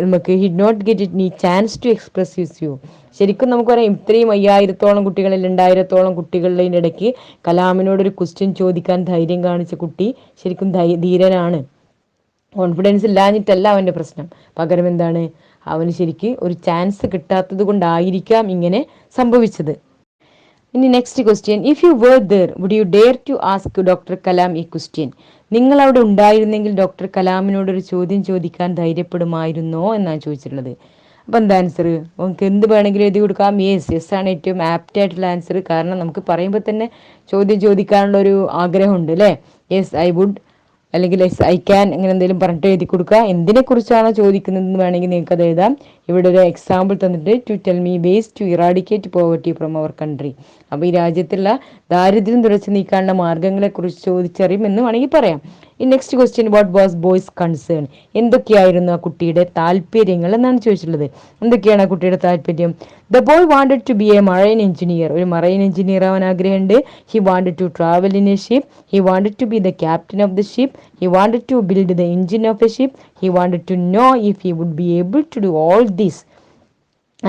നമുക്ക് he'd not get it any chance to express his view. ശരിക്കും നമുക്കറിയാം, ഇത്രയും 5000-ഓളം കുട്ടികളിൽ 2000-ഓളം കുട്ടികളുടെ ഇടയ്ക്ക് കലാമിനോടൊരു ക്വസ്റ്റ്യൻ ചോദിക്കാൻ ധൈര്യം കാണിച്ച കുട്ടി ശരിക്കും ധീരനാണ്. കോൺഫിഡൻസ് ഇല്ലാഞ്ഞിട്ടല്ല അവൻ്റെ പ്രശ്നം, പകരം എന്താണ്, അവന് ശരിക്ക് ഒരു ചാൻസ് കിട്ടാത്തത് കൊണ്ടായിരിക്കാം ഇങ്ങനെ സംഭവിച്ചത്. ഇനി next question, if you were there would you dare to ask doctor Kalam ഈ ക്വസ്റ്റ്യൻ? നിങ്ങൾ അവിടെ ഉണ്ടായിരുന്നെങ്കിൽ ഡോക്ടർ കലാമിനോടൊരു ചോദ്യം ചോദിക്കാൻ ധൈര്യപ്പെടുമായിരുന്നോ എന്നാണ് ചോദിച്ചിട്ടുള്ളത്. അപ്പം എന്താ ആൻസർ? നമുക്ക് എന്ത് വേണമെങ്കിലും എഴുതി കൊടുക്കാം. യെസ് ആണ് ഏറ്റവും ആപ്റ്റ് ആയിട്ടുള്ള ആൻസർ. കാരണം നമുക്ക് പറയുമ്പോൾ തന്നെ ചോദ്യം ചോദിക്കാനുള്ള ഒരു ആഗ്രഹമുണ്ട് അല്ലേ. യെസ് ഐ വുഡ് അല്ലെങ്കിൽ യെസ് ഐ ക്യാൻ അങ്ങനെ എന്തെങ്കിലും പറഞ്ഞിട്ട് എഴുതി കൊടുക്കുക. എന്തിനെക്കുറിച്ചാണോ ചോദിക്കുന്നതെന്ന് വേണമെങ്കിൽ നിങ്ങൾക്ക് അത് എഴുതാം. ഇവിടെ ഒരു എക്സാമ്പിൾ തന്നിട്ട്, to tell me ways to eradicate poverty from our country. അപ്പോൾ ഈ രാജ്യത്തുള്ള ദാരിദ്ര്യം തുടച്ചു നീക്കാനുള്ള മാർഗങ്ങളെക്കുറിച്ച് ചോദിച്ചറിയും എന്ന് വേണമെങ്കിൽ പറയാം. ഈ next question, what was boys concern? എന്തൊക്കെയായിരുന്നു ആ കുട്ടിയുടെ താല്പര്യങ്ങൾ എന്നാണ് ചോദിച്ചിട്ടുള്ളത്. എന്തൊക്കെയാണ് ആ കുട്ടിയുടെ താല്പര്യം? The boy wanted to be a marine engineer. ഒരു മറൈൻ എഞ്ചിനീയർ ആവാൻ ആഗ്രഹമുണ്ട്. He wanted to travel in a ship. He wanted to be the captain of the ship. He wanted to build the engine of a ship. He wanted to know if he would be able to do all this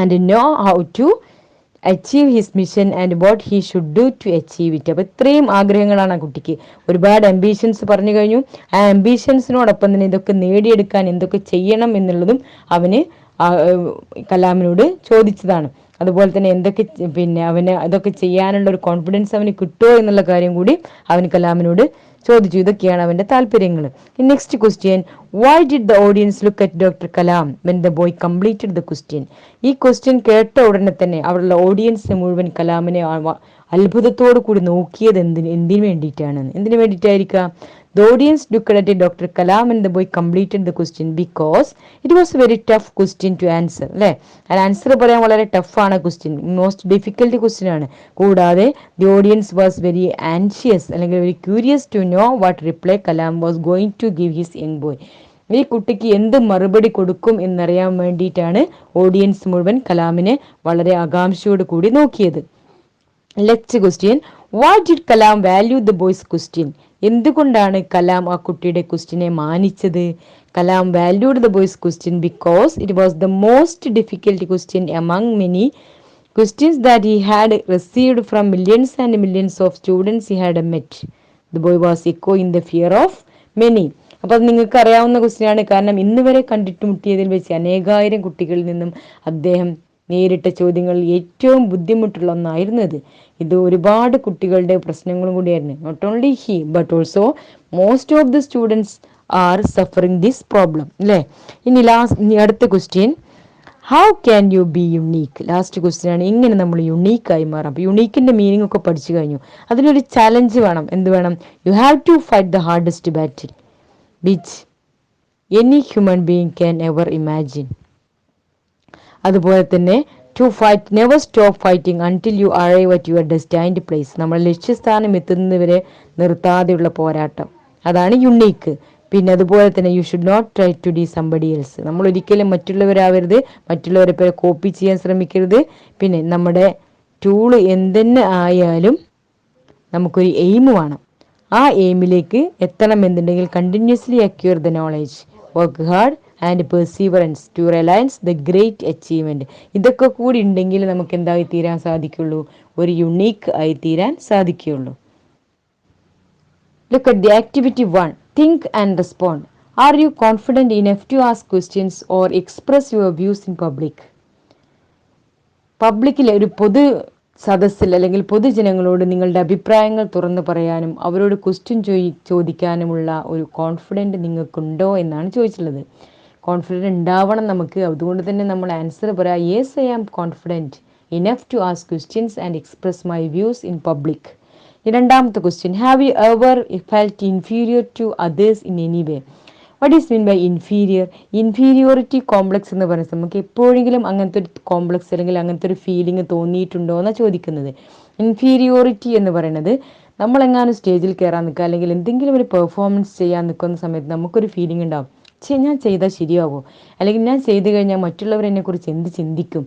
and know how to achieve his mission and what he should do to achieve it. അപ്പോൾ ഇത്രയും ആഗ്രഹങ്ങളാണ് ആ കുട്ടിക്ക്. ഒരുപാട് അംബീഷൻസ് പറഞ്ഞു കഴിഞ്ഞു. ആ അംബീഷൻസിനോടൊപ്പം തന്നെ ഇതൊക്കെ നേടിയെടുക്കാൻ എന്തൊക്കെ ചെയ്യണം എന്നുള്ളതും അവന് കലാമിനോട് ചോദിച്ചതാണ്. അതുപോലെ തന്നെ എന്തൊക്കെ അവന് അതൊക്കെ ചെയ്യാനുള്ള ഒരു കോൺഫിഡൻസ് അവന് കിട്ടുമോ എന്നുള്ള കാര്യം കൂടി അവന് കലാമിനോട് ചോദിച്ചു. ഇതൊക്കെയാണ് അവൻ്റെ താല്പര്യങ്ങൾ. Next question, why did the audience look at doctor Kalam when the boy completed the question? ഈ ക്വസ്റ്റ്യൻ കേട്ട ഉടനെ തന്നെ അവിടെയുള്ള ഓഡിയൻസ് മുഴുവൻ കലാമിനെ അത്ഭുതത്തോടു കൂടി നോക്കിയത് എന്തിനു വേണ്ടിയിട്ടായിരിക്കാം? The audience looked at Dr. Kalam and the boy completed the question because it was a very tough question to answer. അല്ലേ, ആ ആൻസർ പറയാൻ വളരെ ടഫാണ് ക്വസ്റ്റ്യൻ, മോസ്റ്റ് ഡിഫിക്കൽട്ട് ക്വസ്റ്റ്യൻ ആണ്. കൂടാതെ the audience was very anxious അല്ലെങ്കിൽ very curious to know what reply Kalam was going to give his young boy. ഈ കുട്ടിക്ക് എന്ത് മറുപടി കൊടുക്കും എന്നറിയാൻ വേണ്ടിയിട്ടാണ് ഓഡിയൻസ് മുഴുവൻ കലാമിനെ വളരെ ആകാംക്ഷയോട് കൂടി നോക്കിയത്. Next question, what did Kalam value the boy's question? എന്തുകൊണ്ടാണ് കലാം ആ കുട്ടിയുടെ ക്വസ്റ്റ്യനെ മാനിച്ചത്? Kalam valued the boy's question because it was the most difficult question among many questions that he had received from millions and millions of students he had met. The boy was echo in the fear of many. അപ്പോൾ അത് നിങ്ങൾക്ക് അറിയാവുന്ന ക്വസ്റ്റ്യനാണ്. കാരണം ഇന്ന് വരെ കണ്ടിട്ടുമുട്ടിയതിൽ വെച്ച് അനേകായിരം കുട്ടികളിൽ നിന്നും അദ്ദേഹം നേരിട്ട ചോദ്യങ്ങളിൽ ഏറ്റവും ബുദ്ധിമുട്ടുള്ള ഒന്നായിരുന്നു ഇത്. ഇത് ഒരുപാട് കുട്ടികളുടെ പ്രശ്നങ്ങളും കൂടിയായിരുന്നു. Not only he but also most of the students are suffering this problem. അല്ലേ, ഇനി അടുത്ത question, how can you be unique? Last question ആണ്, എങ്ങനെ നമ്മൾ യുണീക്കായി മാറാം? അപ്പോൾ യുണീക്കിൻ്റെ മീനിങ് ഒക്കെ പഠിച്ചു കഴിഞ്ഞു. അതിനൊരു ചലഞ്ച് വേണം. എന്ത് വേണം? You have to fight the hardest battle which any human being can ever imagine. അതുപോലെ തന്നെ to fight, never stop fighting until you arrive at your destined place. നമ്മൾ ലക്ഷ്യസ്ഥാനം എത്തുന്നവരെ നിർത്താതെയുള്ള പോരാട്ടം, അതാണ് യുണീക്ക്. പിന്നെ അതുപോലെ തന്നെ you should not try to be somebody else. നമ്മൾ ഒരിക്കലും മറ്റുള്ളവരാവരുത്, മറ്റുള്ളവരെ പോലെ കോപ്പി ചെയ്യാൻ ശ്രമിക്കരുത്. പിന്നെ നമ്മുടെ ടൂള് എന്തെന്നെ ആയാലും നമുക്കൊരു എയിം വേണം. ആ എയിമിലേക്ക് എത്തണം എന്നുണ്ടെങ്കിൽ continuously acquire the knowledge, work hard and perseverance to realise the great achievement. ഇതൊക്കെ കൂടി ഉണ്ടെങ്കിൽ നമുക്ക് എന്തായി തീരാൻ സാധിക്കുള്ളൂ? ഒരു യുണീക്ക് ആയി തീരാൻ സാധിക്കുകയുള്ളൂ. Look at the activity 1. Think and respond. Are you confident enough to ask questions or express your views in public? പബ്ലിക്കിൽ ഒരു പൊതു സദസ്സിൽ അല്ലെങ്കിൽ പൊതുജനങ്ങളോട് നിങ്ങളുടെ അഭിപ്രായങ്ങൾ തുറന്നു പറയാനും അവരോട് ക്വസ്റ്റ്യൻ ചോദിക്കാനുമുള്ള ഒരു കോൺഫിഡൻറ്റ് നിങ്ങൾക്കുണ്ടോ എന്നാണ് ചോദിച്ചിട്ടുള്ളത്. കോൺഫിഡൻറ്റ് ഉണ്ടാവണം നമുക്ക്. അതുകൊണ്ട് തന്നെ നമ്മൾ ആൻസർ പറയാം, yes I am confident enough to ask questions and express my views in public. രണ്ടാമത്തെ question, have you ever felt inferior to others in any way? What is mean by inferior? Inferiority complex എന്ന് പറയുന്നത് നമുക്ക് എപ്പോഴെങ്കിലും അങ്ങനത്തെ ഒരു കോംപ്ലക്സ് അല്ലെങ്കിൽ അങ്ങനത്തെ ഒരു ഫീലിംഗ് തോന്നിയിട്ടുണ്ടോ എന്നാണ് ചോദിക്കുന്നത്. ഇൻഫീരിയോറിറ്റി എന്ന് പറയുന്നത് നമ്മളെങ്ങാനും സ്റ്റേജിൽ കയറാൻ നിൽക്കുക അല്ലെങ്കിൽ എന്തെങ്കിലും ഒരു പെർഫോമൻസ് ചെയ്യാൻ നിൽക്കുന്ന സമയത്ത് നമുക്കൊരു ഫീലിംഗ് ഉണ്ടാവും, ഞാൻ ചെയ്താൽ ശരിയാവോ, അല്ലെങ്കിൽ ഞാൻ ചെയ്തു കഴിഞ്ഞാൽ മറ്റുള്ളവർ എന്നെക്കുറിച്ച് എന്ത് ചിന്തിക്കും,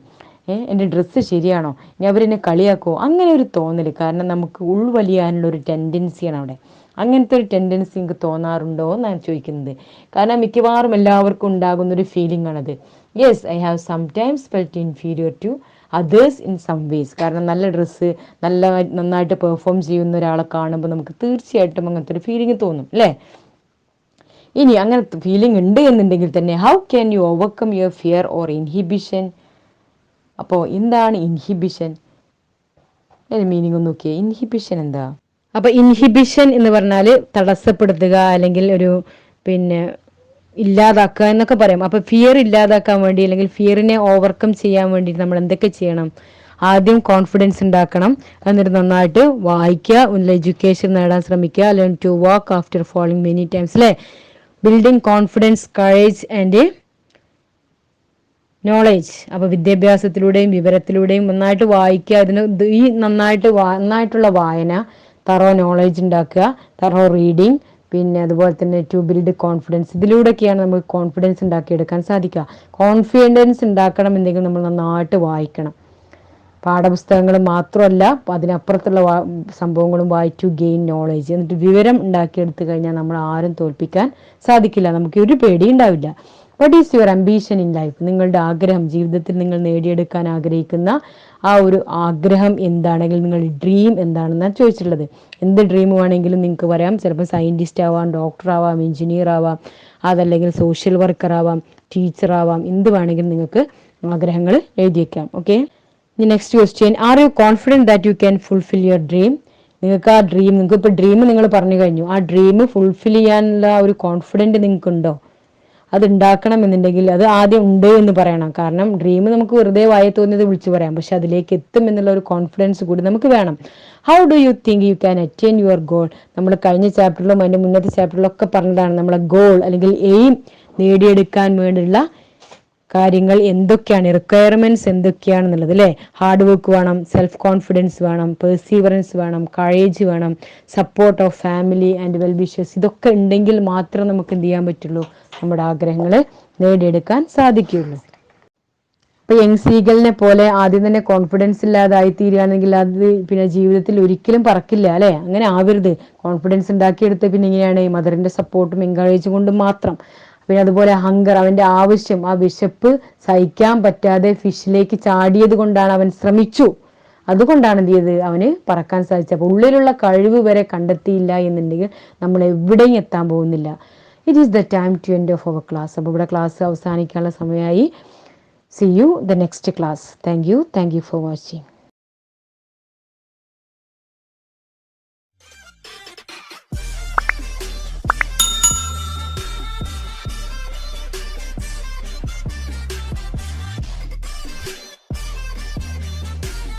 എൻ്റെ ഡ്രസ്സ് ശരിയാണോ, ഞാൻ അവരെന്നെ കളിയാക്കുമോ, അങ്ങനെ ഒരു തോന്നൽ. കാരണം നമുക്ക് ഉൾവലിയാനുള്ള ഒരു ടെൻഡൻസിയാണ് അവിടെ. അങ്ങനത്തെ ഒരു ടെൻഡൻസി നിങ്ങൾക്ക് തോന്നാറുണ്ടോ എന്നാണ് ചോദിക്കുന്നത്. കാരണം മിക്കവാറും എല്ലാവർക്കും ഉണ്ടാകുന്നൊരു ഫീലിംഗ് ആണത്. Yes I have sometimes felt inferior to others in some ways. കാരണം നല്ല ഡ്രസ്സ് നന്നായിട്ട് പെർഫോം ചെയ്യുന്ന ഒരാളെ കാണുമ്പോൾ നമുക്ക് തീർച്ചയായിട്ടും അങ്ങനത്തെ ഒരു ഫീലിംഗ് തോന്നും അല്ലേ. ഇനി അങ്ങനത്തെ ഫീലിംഗ് ഉണ്ട് എന്നുണ്ടെങ്കിൽ തന്നെ how can you overcome your fear or inhibition? അപ്പോൾ എന്താണ് ഇൻഹിബിഷൻ? മീനിങ് ഒന്ന് നോക്കിയേ. ഇൻഹിബിഷൻ എന്താ? അപ്പോൾ ഇൻഹിബിഷൻ എന്ന് പറഞ്ഞാൽ തടസ്സപ്പെടുത്തുക അല്ലെങ്കിൽ ഒരു ഇല്ലാതാക്കുക എന്നൊക്കെ പറയും. അപ്പോൾ ഫിയർ ഇല്ലാതാക്കാൻ വേണ്ടി അല്ലെങ്കിൽ ഫിയറിനെ ഓവർകം ചെയ്യാൻ വേണ്ടി നമ്മൾ എന്തൊക്കെ ചെയ്യണം? ആദ്യം കോൺഫിഡൻസ് ഉണ്ടാക്കണം, എന്നിട്ട് നന്നായിട്ട് വായിക്കുക, എഡ്യൂക്കേഷൻ നേടാൻ ശ്രമിക്കുക, learn to walk after falling many times അല്ലേ. Building confidence, courage and knowledge. അപ്പോൾ വിദ്യാഭ്യാസത്തിലൂടെയും വിവരത്തിലൂടെയും നന്നായിട്ട് വായിക്കുക. ഈ നന്നായിട്ടുള്ള വായന, തറോ നോളേജ് ഉണ്ടാക്കുക, തറോ റീഡിങ്, അതുപോലെ തന്നെ ടു ബിൽഡ് കോൺഫിഡൻസ്. ഇതിലൂടെയൊക്കെയാണ് നമുക്ക് കോൺഫിഡൻസ് ഉണ്ടാക്കിയെടുക്കാൻ സാധിക്കുക. കോൺഫിഡൻസ് ഉണ്ടാക്കണം എന്നെങ്കിൽ നമ്മൾ നന്നായിട്ട് വായിക്കണം. പാഠപുസ്തകങ്ങൾ മാത്രമല്ല, അതിനപ്പുറത്തുള്ള സംഭവങ്ങളും ടു ഗെയിൻ നോളേജ്. എന്നിട്ട് വിവരം ഉണ്ടാക്കിയെടുത്തു കഴിഞ്ഞാൽ നമ്മൾ ആരും തോൽപ്പിക്കാൻ സാധിക്കില്ല, നമുക്ക് ഒരു പേടി ഉണ്ടാവില്ല. What is your ambition in life? നിങ്ങളുടെ ആഗ്രഹം, ജീവിതത്തിൽ നിങ്ങൾ നേടിയെടുക്കാൻ ആഗ്രഹിക്കുന്ന ആ ഒരു ആഗ്രഹം എന്താണെങ്കിൽ നിങ്ങളുടെ ഡ്രീം എന്താണെന്നാണ് ചോദിച്ചിട്ടുള്ളത്. എന്ത് ഡ്രീം വേണമെങ്കിലും നിങ്ങൾക്ക് പറയാം. ചിലപ്പോൾ സയൻറ്റിസ്റ്റ് ആവാം, ഡോക്ടർ ആവാം, എഞ്ചിനീയർ ആവാം, അതല്ലെങ്കിൽ സോഷ്യൽ വർക്കർ ആവാം, ടീച്ചർ ആവാം, എന്ത് വേണമെങ്കിലും നിങ്ങൾക്ക് ആഗ്രഹങ്ങൾ എഴുതി വയ്ക്കാം. Okay, next question, are you confident that you can fulfil your dream? നിങ്ങൾക്ക് ആ ഡ്രീം, നിങ്ങൾക്ക് ഇപ്പോൾ ഡ്രീം നിങ്ങൾ പറഞ്ഞു കഴിഞ്ഞു, ആ ഡ്രീം ഫുൾഫിൽ ചെയ്യാനുള്ള ഒരു കോൺഫിഡൻറ്റ് നിങ്ങൾക്കുണ്ടോ? അത് ഉണ്ടാക്കണം എന്നുണ്ടെങ്കിൽ അത് ആദ്യം ഉണ്ട് എന്ന് പറയണം. കാരണം ഡ്രീം നമുക്ക് വെറുതെ വായ തോന്നിയത് വിളിച്ചു പറയാം, പക്ഷെ അതിലേക്ക് എത്തും എന്നുള്ള ഒരു കോൺഫിഡൻസ് കൂടി നമുക്ക് വേണം. How do you think you can attain your goal? നമ്മൾ കഴിഞ്ഞ ചാപ്റ്ററിലും അതിൻ്റെ മുന്നത്തെ ചാപ്റ്ററിലും ഒക്കെ പറഞ്ഞതാണ് നമ്മളെ ഗോൾ അല്ലെങ്കിൽ എയിം നേടിയെടുക്കാൻ വേണ്ടിയുള്ള കാര്യങ്ങൾ എന്തൊക്കെയാണ്, റിക്വയർമെന്റ്സ് എന്തൊക്കെയാണെന്നുള്ളത് അല്ലേ. ഹാർഡ് വർക്ക് വേണം, സെൽഫ് കോൺഫിഡൻസ് വേണം, പെർസീവറൻസ് വേണം, കറേജ് വേണം, support of family and well wishers. ഇതൊക്കെ ഉണ്ടെങ്കിൽ മാത്രം നമുക്ക് എന്ത് ചെയ്യാൻ പറ്റുള്ളൂ, നമ്മുടെ ആഗ്രഹങ്ങൾ നേടിയെടുക്കാൻ സാധിക്കുകയുള്ളൂ. അപ്പോൾ യങ് സീഗലിനെ പോലെ ആദ്യം തന്നെ കോൺഫിഡൻസ് ഇല്ലാതായി തീരുകയാണെങ്കിൽ അത് ജീവിതത്തിൽ ഒരിക്കലും പറക്കില്ല അല്ലേ. അങ്ങനെ ആവരുത്. കോൺഫിഡൻസ് ഉണ്ടാക്കിയെടുത്ത് ഇങ്ങനെയാണ് മദറിന്റെ സപ്പോർട്ടും എൻകറേജും കൊണ്ടും മാത്രം. അതുപോലെ ഹങ്കർ, അവന്റെ ആവശ്യം, ആ വിശപ്പ് സഹിക്കാൻ പറ്റാതെ ഫിഷിലേക്ക് ചാടിയത് കൊണ്ടാണ് അവൻ ശ്രമിച്ചു. അതുകൊണ്ടാണ് എന്ത് ചെയ്തത്, അവന് പറക്കാൻ സാധിച്ചത്. അപ്പോൾ ഉള്ളിലുള്ള കഴിവ് വരെ കണ്ടെത്തിയില്ല എന്നുണ്ടെങ്കിൽ നമ്മൾ എവിടെയും എത്താൻ പോകുന്നില്ല. It is the time to end of our class. അപ്പോൾ ഇവിടെ ക്ലാസ് അവസാനിക്കാനുള്ള സമയമായി. See you the next class. Thank you for watching.